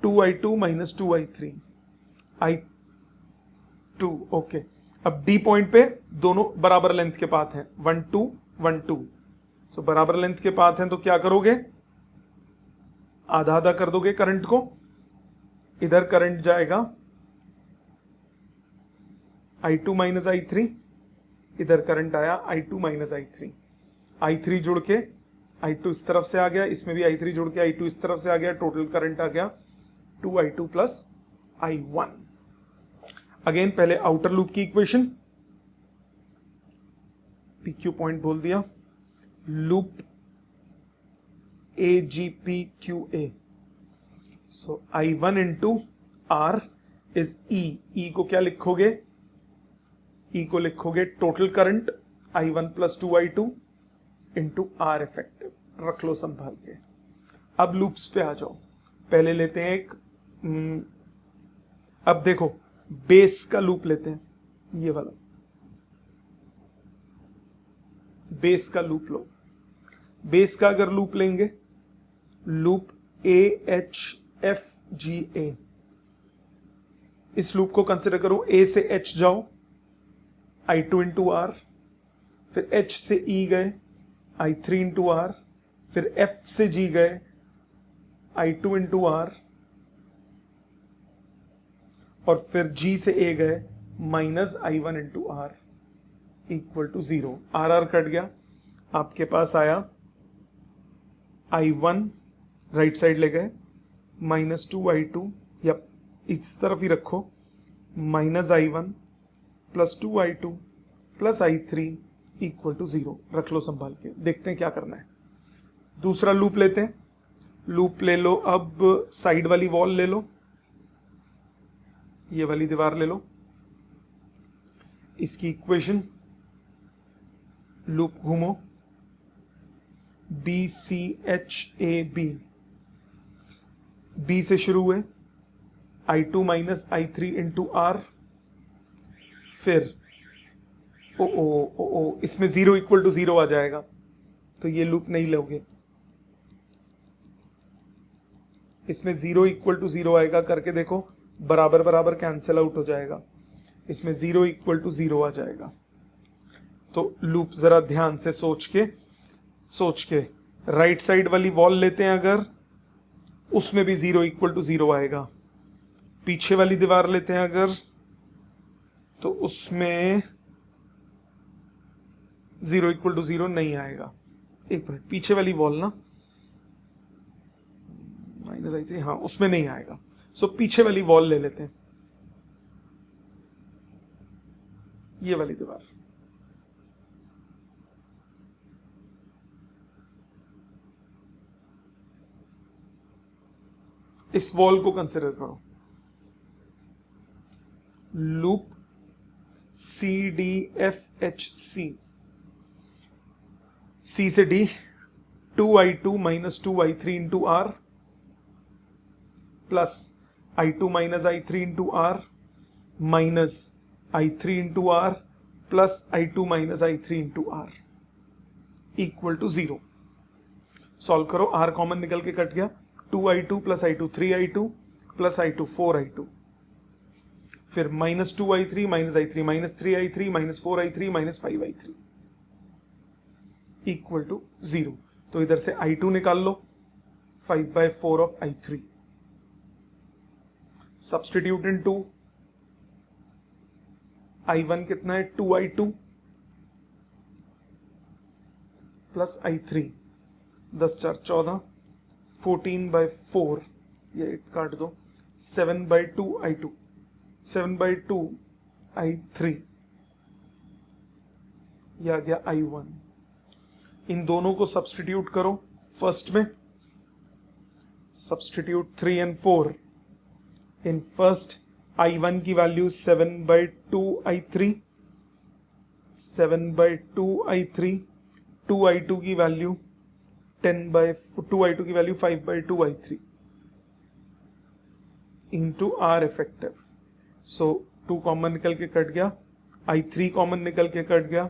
2I2 minus 2I3, I2 okay. अब D पॉइंट पे दोनों बराबर लेंथ के पाथ हैं, 1 2 1 2, तो बराबर लेंथ के पाथ हैं, तो क्या करोगे, आधा आधा कर दोगे करंट को। इधर करंट जाएगा I2 माइनस I3, इधर करंट आया I2 माइनस I3। I3 जुड़ के I2 इस तरफ से आ गया, इसमें भी I3 जुड़ के I2 इस तरफ से आ गया, टोटल करंट आ गया 2I2 प्लस I1। अगेन पहले आउटर लूप की इक्वेशन, PQ पॉइंट बोल दिया, loop AGPQA। So I1 into R is E। E को क्या लिखोगे, E को लिखोगे total current I1 plus 2I2 into R effective. रख लो संभाल के। अब लूप्स पे आ जाओ, पहले लेते हैं एक, अब देखो बेस का लूप लेते हैं, ये वाला बेस का लूप लो। बेस का अगर लूप लेंगे, लूप AHFGA, इस लूप को कंसिडर करो, A से H जाओ, I2 इंटू R, फिर H से E गए, I3 इंटू R, फिर F से G गए, I2 इंटू R, और फिर G से A गए, minus I1 into R equal to 0। RR cut गया, आपके पास आया I1 राइट साइड ले गए, माइनस 2I2, या इस तरफ ही रखो, minus I1 plus 2I2 plus I3 equal to 0। रख लो संभाल के, देखते हैं क्या करना है। दूसरा लूप लेते हैं, लूप ले लो, अब साइड वाली वॉल ले लो, ये वाली दीवार ले लो, इसकी इक्वेशन, लूप घूमो, BCHAB, B से शुरू हुए, I2 minus I3 into R, फिर ओ इसमें 0 इक्वल टू 0 आ जाएगा, तो ये लूप नहीं लोगे, इसमें 0 इक्वल टू 0 आएगा, करके देखो, बराबर बराबर कैंसिल आउट हो जाएगा, इसमें 0 इक्वल टू 0 आ जाएगा। तो लूप जरा ध्यान से सोच के राइट साइड वाली वॉल लेते हैं अगर, उसमें भी 0 इक्वल टू 0 आएगा। पीछे वाली दीवार लेते हैं अगर, तो उसमें 0 इक्वल टू 0 नहीं आएगा। एक मिनट, पीछे वाली वॉल ना, माइनस I3, हाँ उसमें नहीं आएगा। सो पीछे वाली वॉल ले लेते हैं, ये वाली दीवार, इस वॉल को कंसिडर करो, लूप CDFHC, C से D, 2I2 minus 2I3 into R, plus I2 minus I3 into R, minus I3 into R, plus I2 minus I3 into R equal to 0। Solve करो, R कॉमन निकल के cut गया, 2I2 plus I2 3I2 plus I2 4I2, फिर minus 2I3 minus I3 minus 3I3 minus 4I3 minus 5I3 equal to 0। तो इधर से I2 निकाल लो, 5/4 of I3 substitute in 2, I1 कितना है 2I2 प्लस I3, 10 4 14, 14/4, ये 8 काट दो, 7/2 I2, 7/2 I3, ये आ गया I1। इन दोनों को सब्सटीट्यूट करो फर्स्ट में, substitute 3 and 4 in first. I1 की वैल्यू 7/2 I3, 7/2 I3, 2I2 की वैल्यू 2I2 की value 5/2 I3 into R effective. So 2 common निकल के कट गया, I3 कॉमन निकल के कट गया,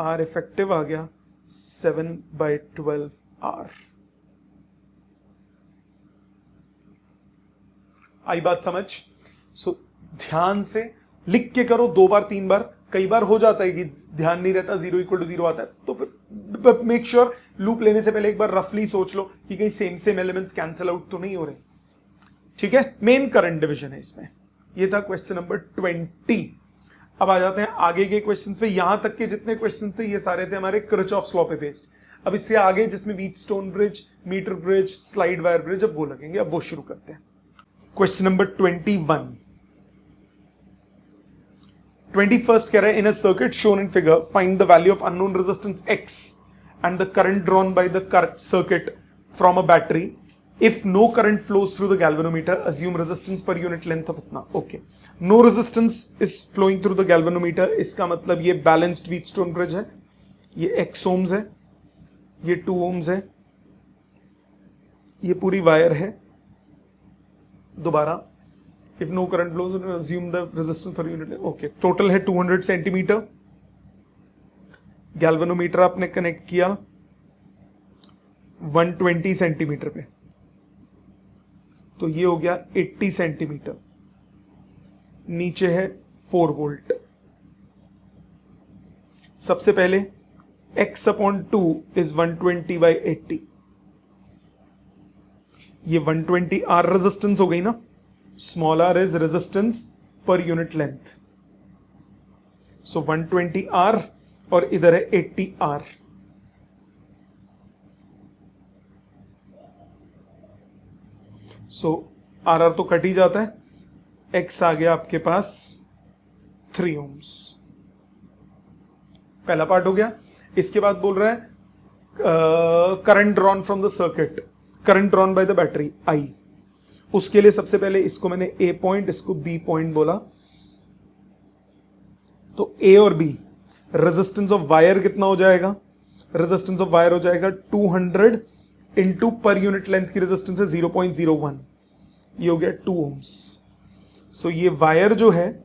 R इफेक्टिव आ गया 7/12 R। आई बात समझ? सो ध्यान से लिख के करो, 2 बार 3 बार, कई बार हो जाता है कि ध्यान नहीं रहता, 0 = 0 आता है, तो फिर मेक श्योर लूप लेने से पहले एक बार रफली सोच लो कि कहीं सेम एलिमेंट्स कैंसिल आउट तो नहीं हो रहे। ठीक है, मेन करंट डिवीजन है इसमें। ये था क्वेश्चन नंबर 20। अब आ जाते हैं आगे के क्वेश्चंस पे। यहां तक के जितने क्वेश्चन थे ये सारे थे हमारे किरचॉफ्स लॉ पे बेस्ड। अब इससे आगे जिसमें Wheatstone bridge, metre bridge, slide wire bridge, अब वो लगेंगे। अब वो शुरू करते हैं। Question number 21। 21st कह रहा है in a circuit shown in figure find the value of unknown resistance X and the current drawn by the circuit from a battery if no current flows through the galvanometer, assume resistance per unit length of इतना। Okay, no resistance is flowing through the galvanometer, इसका मतलब ये balanced Wheatstone bridge है, ये X ohms है, ये 2 ohms है, ये पूरी वायर है। दोबारा, if no current flows assume the resistance per unit. Okay, total है 200 सेंटीमीटर। गैल्वेनोमीटर आपने कनेक्ट किया 120 सेंटीमीटर पे, तो ये हो गया 80 सेंटीमीटर। नीचे है 4 वोल्ट। सबसे पहले x/2 इज 120/80, ये 120 R रेजिस्टेंस हो गई ना, small r is resistance per unit length, so 120 R और इधर है 80 R। सो आर तो कट ही जाता है, X आ गया आपके पास 3 ohms। पहला पार्ट हो गया। इसके बाद बोल रहा है current drawn from the circuit, current drawn by the battery I। उसके लिए सबसे पहले इसको मैंने A पॉइंट, इसको B पॉइंट बोला, तो A और B रेजिस्टेंस ऑफ वायर कितना हो जाएगा? रेजिस्टेंस ऑफ वायर हो जाएगा 200 इंटू पर यूनिट लेंथ की रेजिस्टेंस है 0.01, ये हो गया 2 ohms। सो ये वायर जो है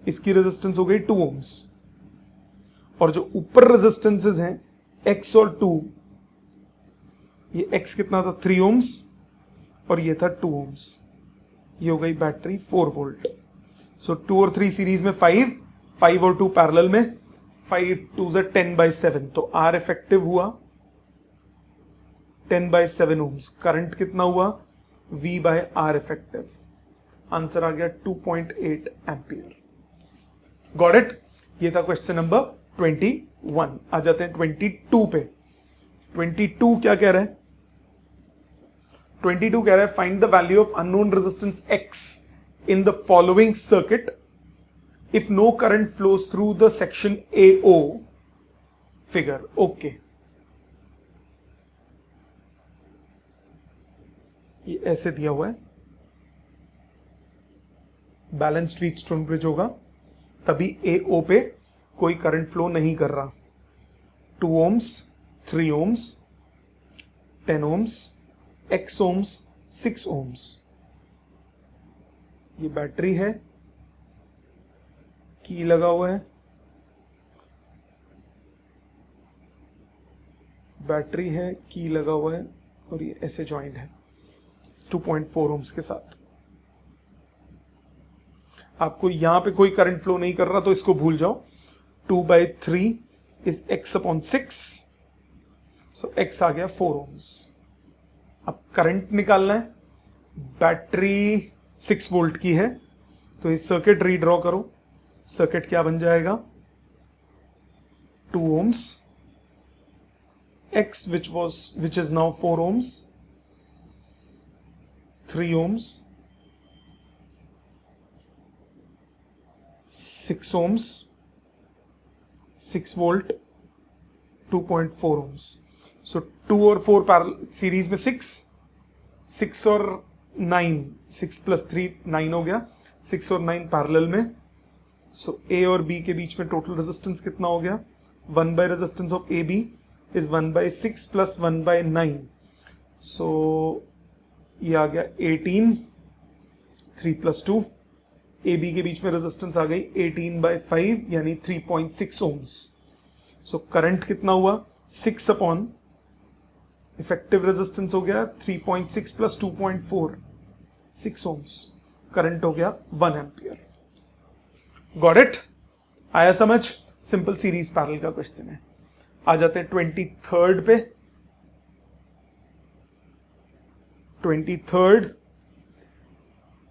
इसकी रेजिस्टेंस हो गई 2 ohms, और जो ऊपर रेजिस्टेंसेस हैं X और 2, ये X कितना था 3 ohms और ये था 2 ohms, ये हो गई बैटरी 4 वोल्ट। सो 2 और 3 सीरीज में 5, 5 और 2 पैरेलल में, 5 2 से 10/7, तो R इफेक्टिव हुआ 10/7 ohms। करंट कितना हुआ? V/R effective. आंसर आ गया 2.8 एम्पियर। Got it? ये था क्वेश्चन नंबर 21। आ जाते हैं 22 पे। 22 क्या कह रहा है? 22 कह रहा है find the value of unknown resistance X in the following circuit if no current flows through the section AO figure. Okay, ये ऐसे दिया हुआ है, बैलेंस्ड व्हीटस्टोन ब्रिज होगा, तभी AO पे कोई करंट फ्लो नहीं कर रहा। 2 ohms, 3 ohms, 10 ohms, X ohms, 6 ohms। ये बैटरी है, की लगा हुआ है, बैटरी है, की लगा हुआ है, और ये ऐसे ज्वाइंट है 2.4 ohms के साथ। आपको यहां पे कोई करंट फ्लो नहीं कर रहा तो इसको भूल जाओ। 2/3 इज X/6, सो X आ गया 4 ohms। अब करंट निकालना है, बैटरी 6 वोल्ट की है, तो इस सर्किट रीड्रॉ करो। सर्किट क्या बन जाएगा, 2 ohms, X which is now 4 ohms, 3 ohms, 6 ohms, 6 volt, 2.4 ohms. So 2 और 4 पैरेलल सीरीज में 6 और 9, 6 + 3 9 हो गया, 6 और 9 पैरेलल में। सो A और B के बीच में टोटल रेजिस्टेंस कितना हो गया, 1 by resistance of AB is 1/6 + 1/9, सो ये आ गया 18, 3 + 2, AB के बीच में रेजिस्टेंस आ गई 18/5 यानी 3.6 ohms। सो करंट कितना हुआ, 6 अपॉन इफेक्टिव रेजिस्टेंस हो गया 3.6 + 2.4, 6 ohms, करंट हो गया 1 एम्पियर। गॉट इट, आया समझ? सिंपल सीरीज पैरेलल का क्वेश्चन है। आ जाते हैं 23rd पे। 23rd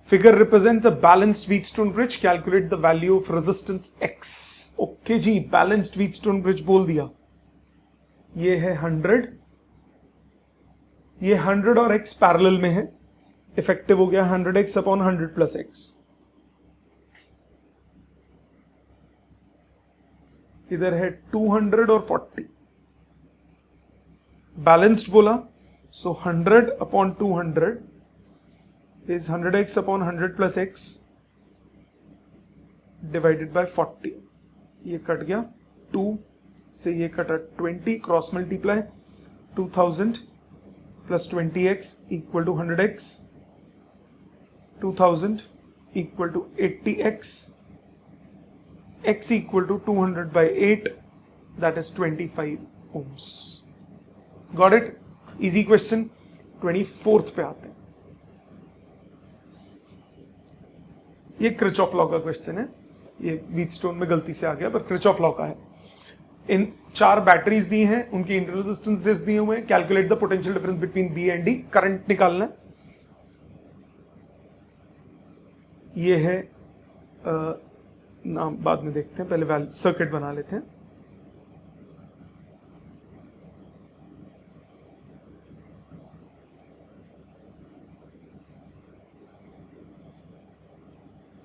figure represent a balanced Wheatstone bridge, calculate the value of resistance X। Okay जी, बैलेंस्ड व्हीटस्टोन ब्रिज बोल दिया। ये है 100, ये 100 और X पैरेलल में है, इफेक्टिव हो गया 100X अपॉन 100 + X। इधर है 200 और 40, बैलेंस्ड बोला, so 100 upon 200 is 100X upon 100 + X divided by 40। ये कट गया, 2 से ये कटा 20, cross multiply, 2000 + 20X equal to 100X, 2000 equal to 80X, X equal to 200/8, that is 25 ohms. Got it? Easy question. 24th पे आते हैं। ये क्रिचॉफ लॉ का क्वेश्चन है, ये व्हीटस्टोन में गलती से आ गया, पर क्रिचॉफ लॉ का है। इन 4 बैटरीज दी हैं, उनकी इंटर रेजिस्टेंसेस दिए हुए हैं, calculate the potential difference between B and D, current निकालना है। ये है नाम बाद में देखते हैं, पहले सर्किट बना लेते हैं।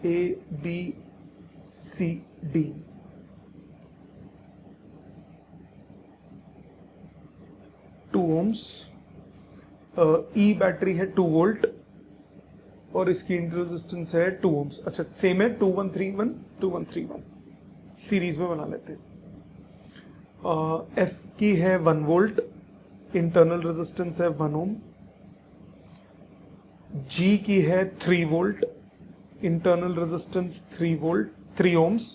A B C D, two ohms, E battery है 2 वोल्ट और इसकी इंटर रेजिस्टेंस है 2 ohms। अच्छा सेम है 2131 2131, सीरीज में बना लेते हैं। F की है 1 वोल्ट, इंटरनल रेजिस्टेंस है 1 ohm। G की है 3 वोल्ट, इंटरनल रेजिस्टेंस 3 ohms,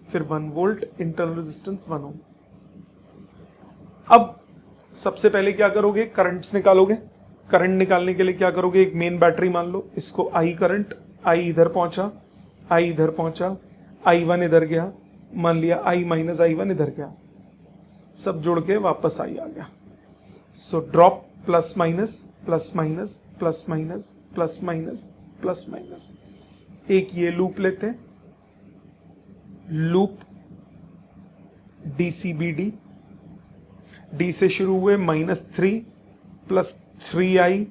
फिर 1 वोल्ट, इंटरनल रेजिस्टेंस 1 ohm। अब सबसे पहले क्या करोगे, करंट्स निकालोगे। करंट निकालने के लिए क्या करोगे, एक मेन बैटरी मान लो, इसको I करंट, I इधर पहुंचा, I इधर पहुंचा, I1 इधर गया, मान लिया I - I1 इधर गया, सब जुड़ के वापस I आ गया। So drop plus minus plus minus plus minus plus minus plus minus. एक ये लूप लेते हैं, लूप DCBD, D से शुरू हुए -3 plus 3I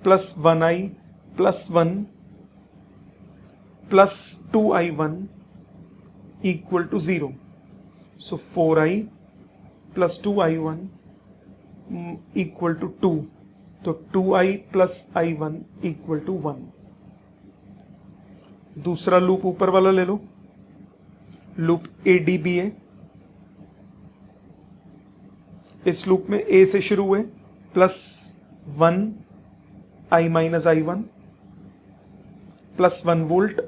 plus 1I plus 1 plus 2I1 equal to 0। So 4I plus 2I1 equal to 2, तो 2I plus I1 equal to 1। दूसरा loop ऊपर वाला ले लो, लूप ADBA। इस लूप में A से शुरू हुए, plus 1I - I1 plus 1 volt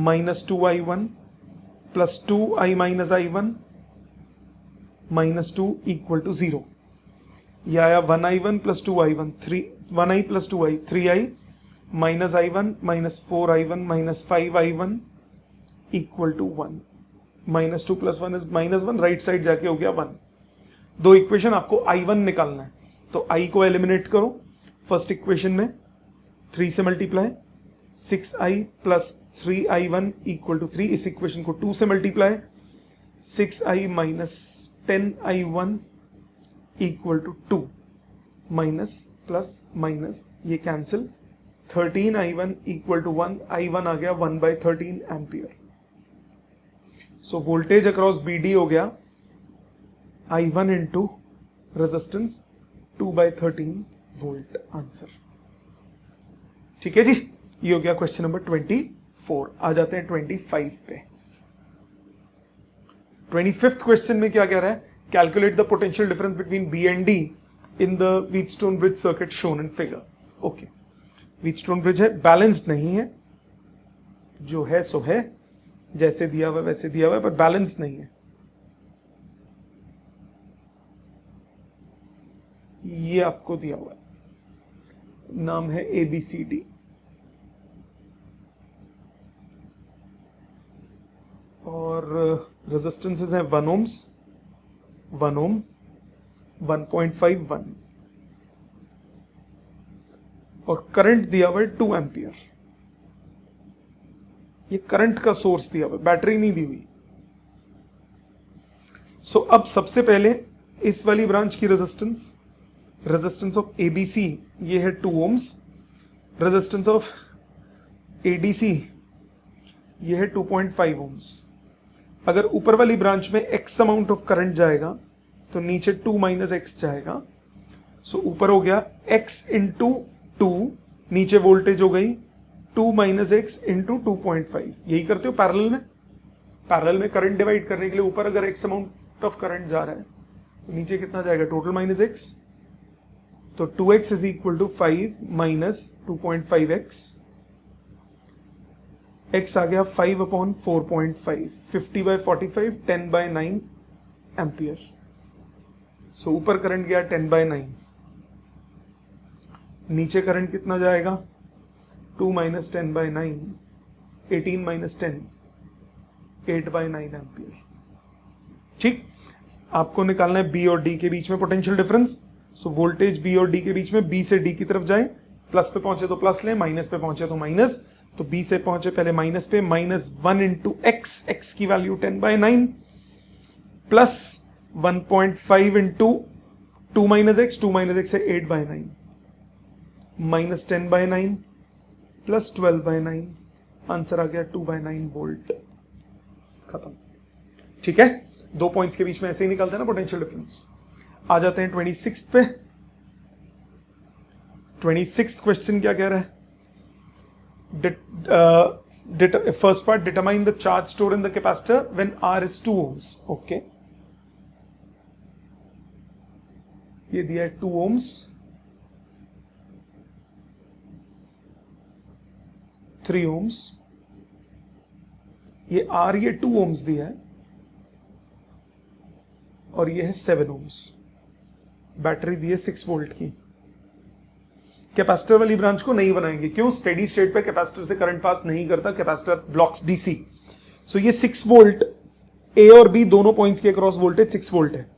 minus 2I1 plus 2I - I1 -2 equal to 0। यह आया 1I1 plus 2I1, 1I plus 2I 3I minus I1 minus 4I1 minus 5I1 equal to 1। -2 plus 1 is -1, right side जाके हो गया 1। दो equation आपको I1 निकालना है, तो I को एलिमिनेट करो। फर्स्ट इक्वेशन में 3 से multiply, 6i plus 3i1 equal to 3, इस इक्वेशन को 2 से multiply, 6i minus 10i1 equal to 2, minus plus minus ये cancel, 13i1 equal to 1, i1 आ गया 1/13 ampere. So voltage across BD हो गया i1 into resistance 2/13 volt, answer. ठीक है जी, ये हो गया क्वेश्चन नंबर 24। आ जाते हैं 25 पे। 25th क्वेश्चन में क्या कह रहा है, calculate the potential difference between B and D in the Wheatstone bridge circuit shown in figure. Okay, Wheatstone bridge है, बैलेंस्ड नहीं है, जो है सो है, जैसे दिया हुआ वैसे दिया हुआ है, पर बैलेंस नहीं है। ये आपको दिया हुआ है, नाम है ABCD, और रेजिस्टेंसेस हैं 1 ohms, 1 ohm, 1.51, और करंट दिया हुआ है 2 एम्पियर। ये करंट का सोर्स दिया हुआ है, बैटरी नहीं दी हुई। सो अब सबसे पहले इस वाली ब्रांच की रेजिस्टेंस ऑफ ABC ये है 2 ohms, रेजिस्टेंस ऑफ ADC ये है 2.5 ohms। अगर ऊपर वाली ब्रांच में x अमाउंट ऑफ करंट जाएगा तो नीचे 2 माइनस x जाएगा। सो ऊपर हो गया x इंटू 2, नीचे वोल्टेज हो गई 2 माइनस एक्स इंटू 2.5। यही करते हो पैरेलल में करंट डिवाइड करने के लिए ऊपर अगर x अमाउंट ऑफ करंट जा रहा है तो नीचे कितना जाएगा, टोटल माइनस x, तो 2x is equal to 5 minus 2.5x, x आ गया 5/4.5, 50/45, 10/9 एम्पियर। सो ऊपर करंट गया 10/9, नीचे करंट कितना जाएगा, 2 माइनस 10/9, 18 माइनस 10, 8/9 एम्पियर। ठीक, आपको निकालना है B और D के बीच में potential difference. So voltage B और D के बीच में, B से D की तरफ जाए, प्लस पे पहुंचे तो प्लस लें, माइनस पे पहुंचे तो माइनस, तो B से पहुंचे पहले माइनस पे, -1 इंटू x की value 10/9, plus 1.5 into 2 minus x है 8/9, माइनस 10/9 प्लस 12/9, आंसर आ गया 2/9 वोल्ट। खत्म। ठीक है, 2 पॉइंट्स के बीच में ऐसे ही निकालते हैं ना पोटेंशियल डिफरेंस। आ जाते हैं 26 पे। 26th क्वेश्चन क्या कह रहा है, first part, determine the charge store in the capacitor when R is 2 ohms। Okay, ये दिया है 2 ohms, 3 ohms, ये R ये 2 ohms दिया है, और ये है 7 ohms। बैटरी दी है 6 वोल्ट की। कैपेसिटर वाली ब्रांच को नहीं बनाएंगे, क्यों, स्टेडी स्टेट पे कैपेसिटर से करंट पास नहीं करता, कैपेसिटर ब्लॉक्स DC। सो ये 6 वोल्ट, A और B दोनों पॉइंट्स के अक्रॉस वोल्टेज 6 वोल्ट है।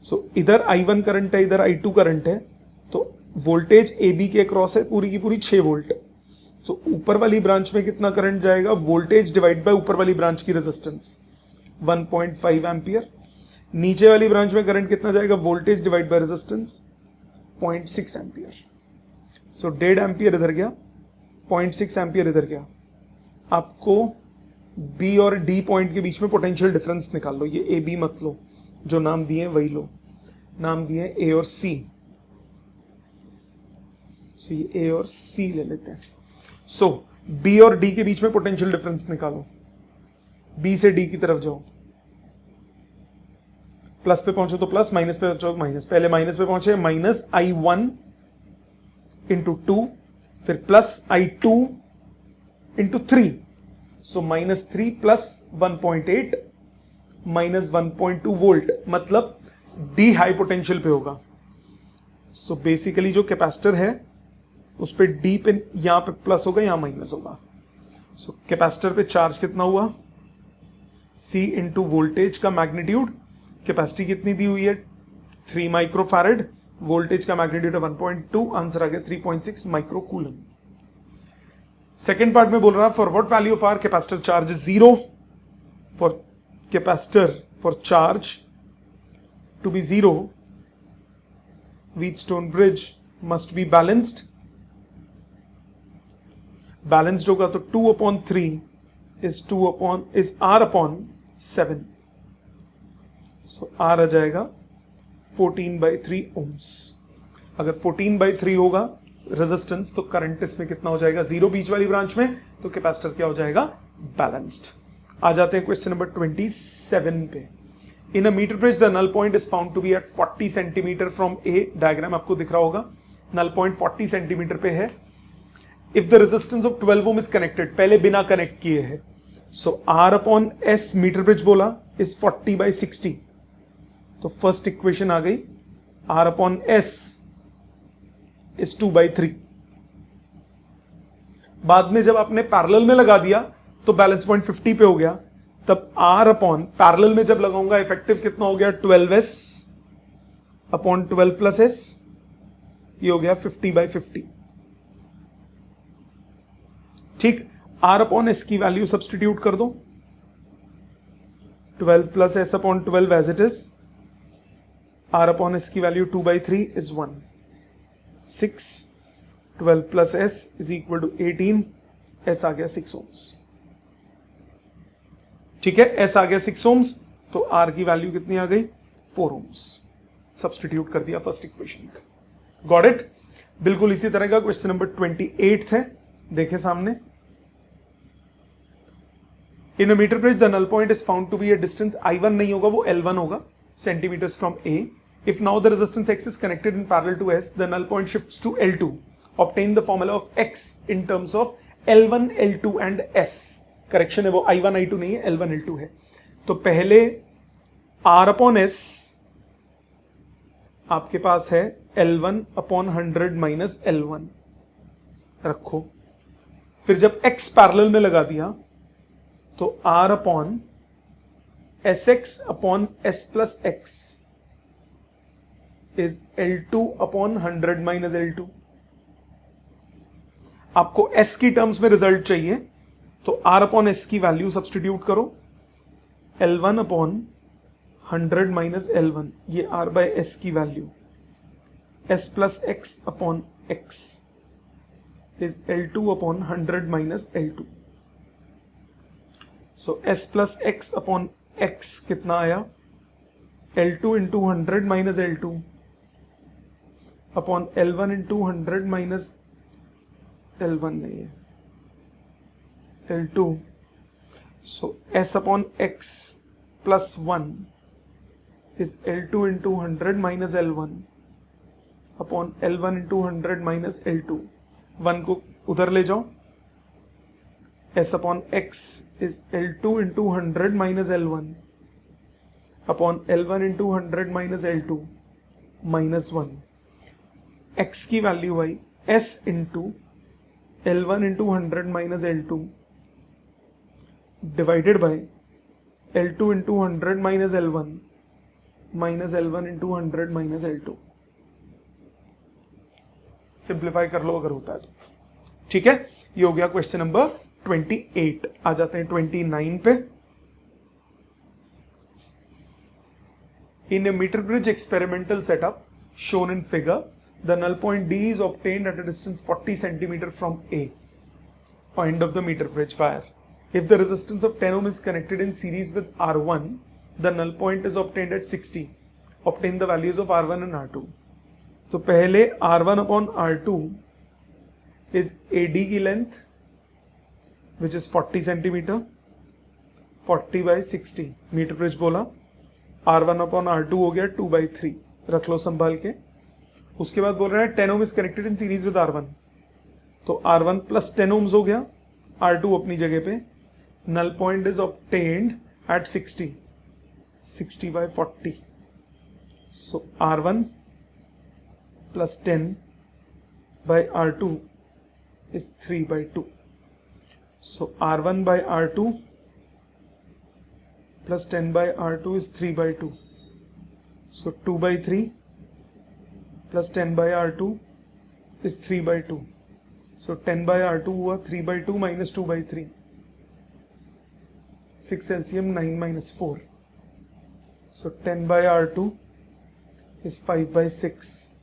सो इधर I1 करंट है, इधर I2 करंट है, तो वोल्टेज AB के अक्रॉस है पूरी की पूरी 6 वोल्ट। सो ऊपर वाली ब्रांच में कितना करंट जाएगा, वोल्टेज डिवाइड बाय ऊपर वाली ब्रांच की रेजिस्टेंस 1.5 एम्पियर। नीचे वाली ब्रांच में करंट कितना जाएगा, voltage divide by resistance 0.6 ampere. So 1.5 ampere इधर गया, 0.6 एम्पियर इधर गया। आपको B और D पॉइंट के बीच में पोटेंशियल डिफरेंस निकाल लो। ये AB मत लो, जो नाम दिए वही लो, नाम दिए A और C। सो ये A और C ले लेते हैं। सो B और D के बीच में पोटेंशियल डिफरेंस निकालो। B से D की तरफ जाओ, प्लस पे पहुंचो तो प्लस, माइनस पे पहुंचो माइनस। पहले माइनस पे पहुंचे, माइनस I1 इंटू 2, फिर प्लस I2 इंटू 3, सो -3 प्लस 1.8 माइनस 1.2 वोल्ट, मतलब D हाई पोटेंशियल पे होगा। सो बेसिकली जो कैपेसिटर है उस पे D पे, यहां पे प्लस होगा, यहां माइनस होगा। सो कैपेसिटर पे चार्ज कितना हुआ, C इंटू वोल्टेज का मैग्नीट्यूड, कैपेसिटी कितनी दी हुई है 3 माइक्रोफैरेड, वोल्टेज का मैग्नीट्यूड है 1.2, आंसर आ गया 3.6 माइक्रो कूलम। सेकेंड पार्ट में बोल रहा for what value of R capacitor charge is 0, for capacitor for charge to be 0 Wheatstone bridge must be balanced. Balanced होगा तो 2/3 is R/7, सो R आ जाएगा 14/3 ohms। अगर 14/3 होगा रेजिस्टेंस तो करंट इसमें कितना हो जाएगा, 0 बीच वाली ब्रांच में, तो कैपेसिटर क्या हो जाएगा, बैलेंस्ड। आ जाते हैं क्वेश्चन नंबर 27 पे। In a metre bridge the null point is found to B at 40 centimetre from A. Diagram आपको दिख रहा होगा, नल पॉइंट 40 सेंटीमीटर पे है। If the resistance of 12 ohm is connected, पहले बिना कनेक्ट किए है, सो R/S मीटर ब्रिज बोला इज 40/60, तो फर्स्ट इक्वेशन आ गई, R/S इज 2/3। बाद में जब आपने पैरेलल में लगा दिया तो बैलेंस पॉइंट 50 पे हो गया, तब R/ पैरेलल में जब लगाऊंगा इफेक्टिव कितना हो गया, 12S/12+S, ये हो गया 50/50। ठीक, R/S की वैल्यू सब्सटीट्यूट कर दो, 12+S/12 as it is. R/S की value 2/3 is 1, 6, 12+S is equal to 18, S आ गया 6 ohms। ठीक है, S आ गया 6 ohms, तो R की वैल्यू कितनी आ गई, 4 ohms। सब्सटीट्यूट कर दिया फर्स्ट इक्वेशन में। Got it. बिल्कुल इसी तरह का क्वेश्चन नंबर 28 है, देखें सामने। In a metre bridge the null point is found to be a distance I1 नहीं होगा, वो L1 होगा, centimetres from A। If now the resistance X is connected in parallel to S, the null point shifts to L2. Obtain the formula of X in terms of L1, L2 and S. Correction है वो I1, I2 नहीं है, L1, L2 है। तो पहले R/S आपके पास है L1/100 - L1 रखो। फिर जब X पैरेलल में लगा दिया तो R/SX/S+X is L2/100 - L2। आपको S की टर्म्स में रिजल्ट चाहिए तो R/S की वैल्यू सब्सटीट्यूट करो, L1/100 - L1, ये R/S की value, S+X/X is L2/100 - L2। So S+X/X कितना आया, L2 × 100 - L2 upon L1 × 100 - L1 नहीं है, L2। So S/X +1 is L2 × 100 - L1 upon L1 × 100 - L2। 1 को उधर ले जाओ, S/X is L2 × 100 - L1 upon L1 × 100 - L2 -1। X की value I S into L1 × 100 - L2 divided by L2 × 100 - L1 minus L1 × 100 - L2। Simplify कर लो अगर होता है तो। ठीक है, ये हो गया क्वेश्चन नंबर 28। आ जाते हैं 29 पे। In a meter bridge experimental setup shown in figure, the null point D is obtained at a distance 40 centimeter from A, point of the meter bridge wire. If the resistance of 10 ohm is connected in series with R1, the null point is obtained at 60. Obtain the values of R1 and R2. तो पहले R1/R2 is AD की length which is 40 centimeter, 40/60 metre bridge बोला। R1/R2 हो गया 2/3, रख लो संभाल के। उसके बाद बोल रहा है 10 ohm is connected in series with R1, तो R1 + 10 ohms हो गया, R2 अपनी जगह पे। null point is obtained at 60, 60/40, so R1 + 10/R2 is 3/2, so R1/R2 + 10/R2 is 3/2, so 2/3 + 10/R2 is 3/2, so 10/R2 हुआ 3/2 minus 2/3, 6 LCM 9 - 4, so 10/R2 is 5/6,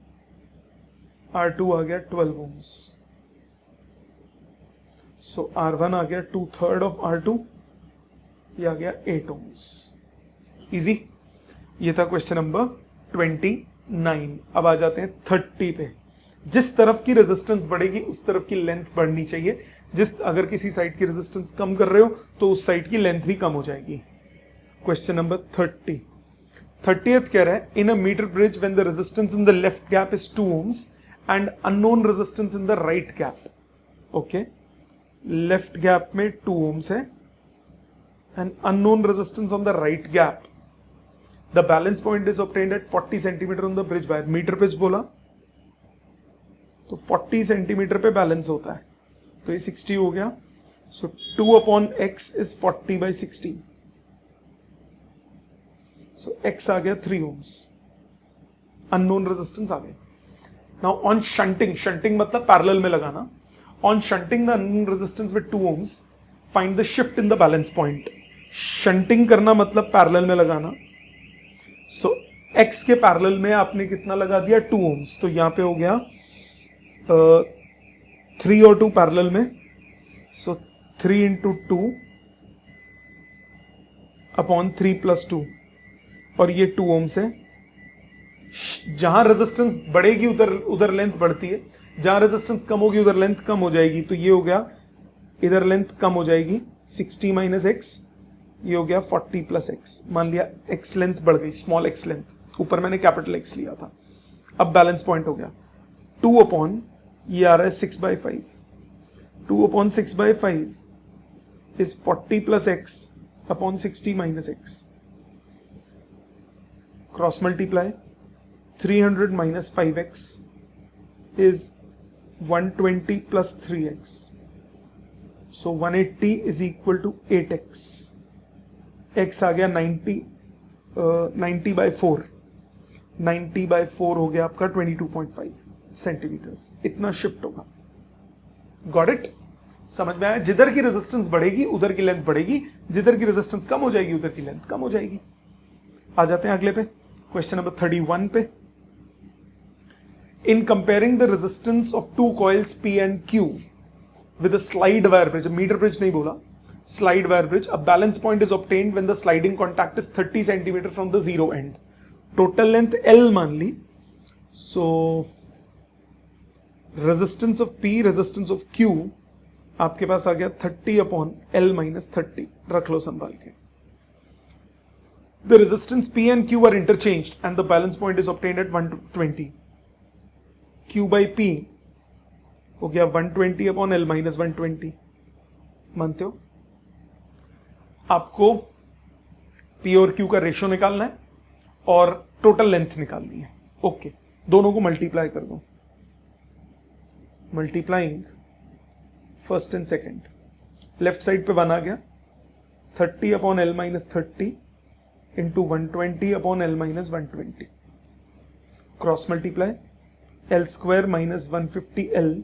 R2 आ गया 12 ohms, सो R1 आ गया 2/3 of R2, ये आ गया 8 ohms। इजी। ये था क्वेश्चन नंबर 29। अब आ जाते हैं 30 पे। जिस तरफ की रेजिस्टेंस बढ़ेगी उस तरफ की लेंथ बढ़नी चाहिए। अगर किसी साइड की रेजिस्टेंस कम कर रहे हो तो उस साइड की लेंथ भी कम हो जाएगी। क्वेश्चन नंबर 30th कह रहा है in a metre bridge when the resistance in the left gap is 2 ohms and unknown resistance in the right gap. Okay, left gap में 2 ohms है and unknown resistance on the right gap. The balance point is obtained at 40 centimetre on the bridge wire. Meter bridge बोला तो 40 centimetre पे balance होता है, तो ये 60 हो गया। सो 2/x इज 40/60, सो x आ गया 3 ohms, अननोन रेजिस्टेंस आ गया। नाउ ऑन शंटिंग मतलब पैरेलल में लगाना। On shunting the unknown resistance with 2 ohms find the shift in the balance point. Shunting करना मतलब पैरेलल में लगाना। सो x के पैरेलल में आपने कितना लगा दिया 2 ohms, तो यहां पे हो गया 3 और 2 पैरेलल में, सो 3 × 2 अपॉन 3 + 2, और ये 2 ohms है। जहां रेजिस्टेंस बढ़ेगी उधर लेंथ बढ़ती है, जहां रेजिस्टेंस कम होगी उधर लेंथ कम हो जाएगी। तो ये हो गया, इधर लेंथ कम हो जाएगी 60 - x, ये हो गया 40 + x। मान लिया x लेंथ बढ़ गई, स्मॉल x लेंथ, ऊपर मैंने कैपिटल X लिया था। अब बैलेंस पॉइंट हो गया 2 अपॉन, ये आ रहा है 6/5, 2/6/5 is 40 + x upon 60 - x। Cross multiply 300 - 5x is 120 + 3x, so 180 is equal to 8x। x आ गया 90/4, 90/4 हो गया आपका 22.5 सेंटीमीटर्स। इतना शिफ्ट होगा। Got it? समझ में आया? जिधर की रेजिस्टेंस बढ़ेगी उधर की लेंथ बढ़ेगी, जिधर की रेजिस्टेंस कम हो जाएगी उधर की लेंथ कम हो जाएगी। आ जाते हैं अगले पे, क्वेश्चन नंबर 31 पे। In comparing the resistance of 2 coils P and Q with a slide wire bridge, metre bridge नहीं बोला, slide wire bridge, a balance point is obtained when the sliding contact is 30 centimeter from the zero end. Total length L मान ली, so resistance of P, resistance of Q आपके पास आ गया 30/L - 30, रख लो संभाल के। The resistance P and Q are interchanged and the balance point is obtained at 120. Q/P हो गया 120/L - 120, मानते हो? आपको P और Q का रेशियो निकालना है और टोटल लेंथ निकालनी है। ओके, दोनों को मल्टीप्लाई कर दो, multiplying first and second. Left side पे 1 आ गया, 30/L - 30 into 120/L - 120, cross multiply L² - 150L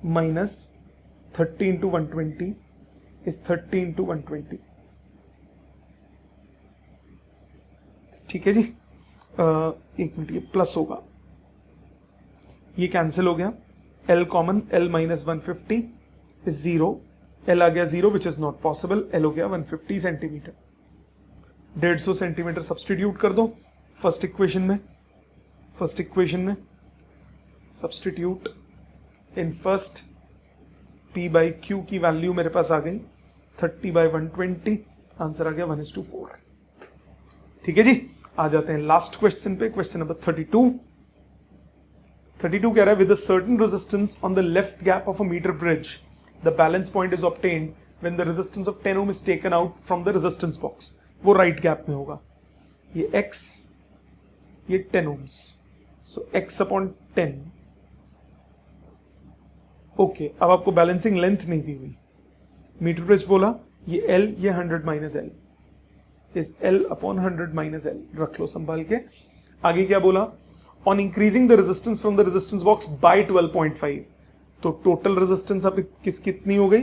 minus 30 into 120 is 30 into 120। ठीक है जी, एक मिनट, ये प्लस होगा, ये कैंसिल हो गया, L common, L - 150 is 0, L आ गया 0 which is not possible, L हो गया 150 सेंटीमीटर। 150 सेंटीमीटर सब्सटीट्यूट कर दो फर्स्ट इक्वेशन में, सब्सटीट्यूट इन फर्स्ट, P/Q की वैल्यू मेरे पास आ गई 30/120, आंसर आ गया 1:4। ठीक है जी, आ जाते हैं लास्ट क्वेश्चन पे, क्वेश्चन नंबर 32 कह रहा है with a certain resistance on the left gap of a metre bridge the balance point is obtained when the resistance of 10 ohm is taken out from the resistance box. वो right gap में होगा, ये x, ये 10 ohms, सो x/10। Okay, अब आपको balancing length नहीं दी हुई, metre bridge बोला, ये L, ये 100 - L इज L/100 - L, रख लो संभाल के। आगे क्या बोला, on increasing the resistance from the resistance box by 12.5, तो टोटल रेजिस्टेंस अब कितनी हो गई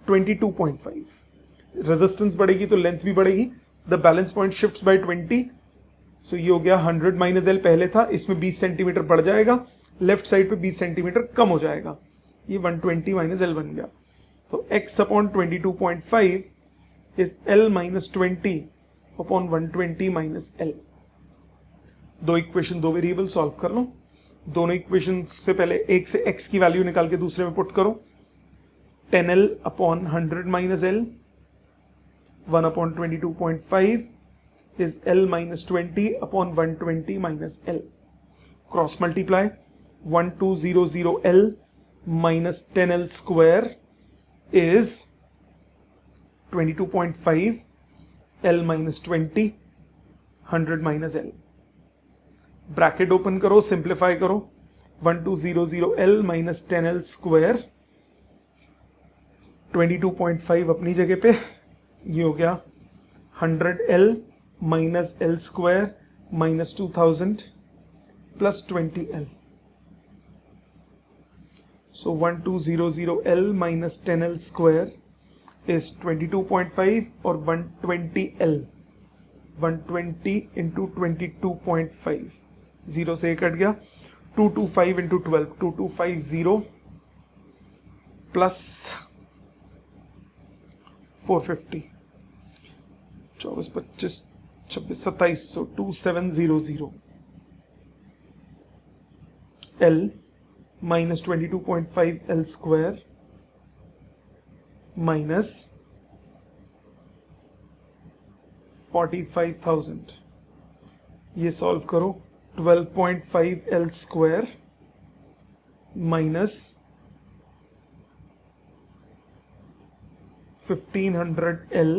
22.5। रेजिस्टेंस बढ़ेगी तो लेंथ भी बढ़ेगी, the balance point shifts by 20, so ये हो गया 100 माइनस एल पहले था, इसमें 20 सेंटीमीटर बढ़ जाएगा, लेफ्ट साइड पे 20 सेंटीमीटर कम हो जाएगा, ये 120 माइनस एल बन गया। तो x upon 22.5 is l minus 20 upon 120 minus L. दो इक्वेशन, दो वेरिएबल सॉल्व कर लो। दोनों इक्वेशन से पहले एक से x की वैल्यू निकाल के दूसरे में पुट करो। 10l upon 100 minus L, 1 upon 22.5 is L minus 20 upon 120 minus L. Cross multiply 1200L minus 10L square is 22.5 L minus 20, 100 minus L. Bracket open करो, simplify करो, 1200L minus 10L square, 22.5 अपनी जगह पे, ये हो गया 100L minus L square minus 2000 plus 20L. So 1200L minus 10L square is 22.5 or 120L. 120 into 22.5. 0 से cut गया, 225 into 12, 2250 plus 450. 24, 25, 26, 27, so 2700 L minus 22.5 L square minus 45,000। ये सॉल्व करो, 12.5 L square minus 1500 L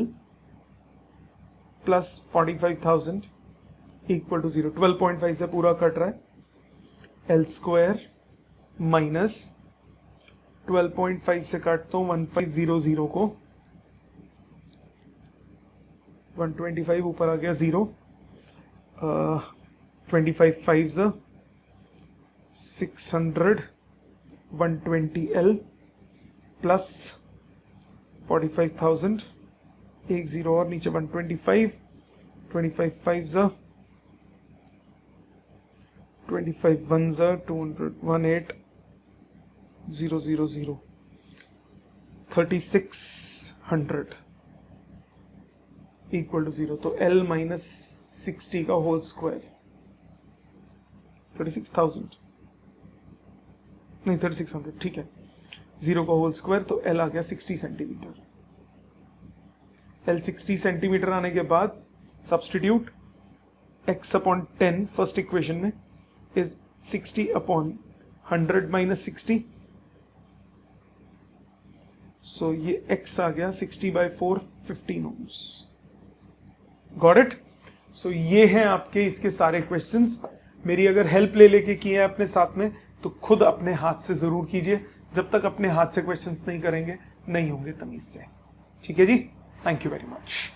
plus 45,000 equal to 0। 12.5 से पूरा cut रहा है, L square minus 12.5 से काटता हूँ 1500 को, 125 ऊपर आ गया 0, 25 5 600, 120L प्लस 45,000, एक 0 और नीचे 125, 25 5 25 1 200, 18 0 0 0, 3600 इक्वल टू 0। तो L माइनस 60 का होल स्क्वायर 36,000 नहीं 3600, ठीक है, 0 का होल स्क्वायर, तो L आ गया 60 सेंटीमीटर। L 60 सेंटीमीटर आने के बाद substitute x upon 10 first equation में इज 60 अपॉन 100 माइनस 60, सो ये x आ गया 60/4, 15 ohms। Got it? सो ये हैं आपके इसके सारे क्वेश्चंस। मेरी अगर हेल्प ले लेके किए हैं अपने साथ में तो खुद अपने हाथ से जरूर कीजिए, जब तक अपने हाथ से क्वेश्चंस नहीं करेंगे नहीं होंगे तमीज से। ठीक है जी, थैंक यू वेरी मच।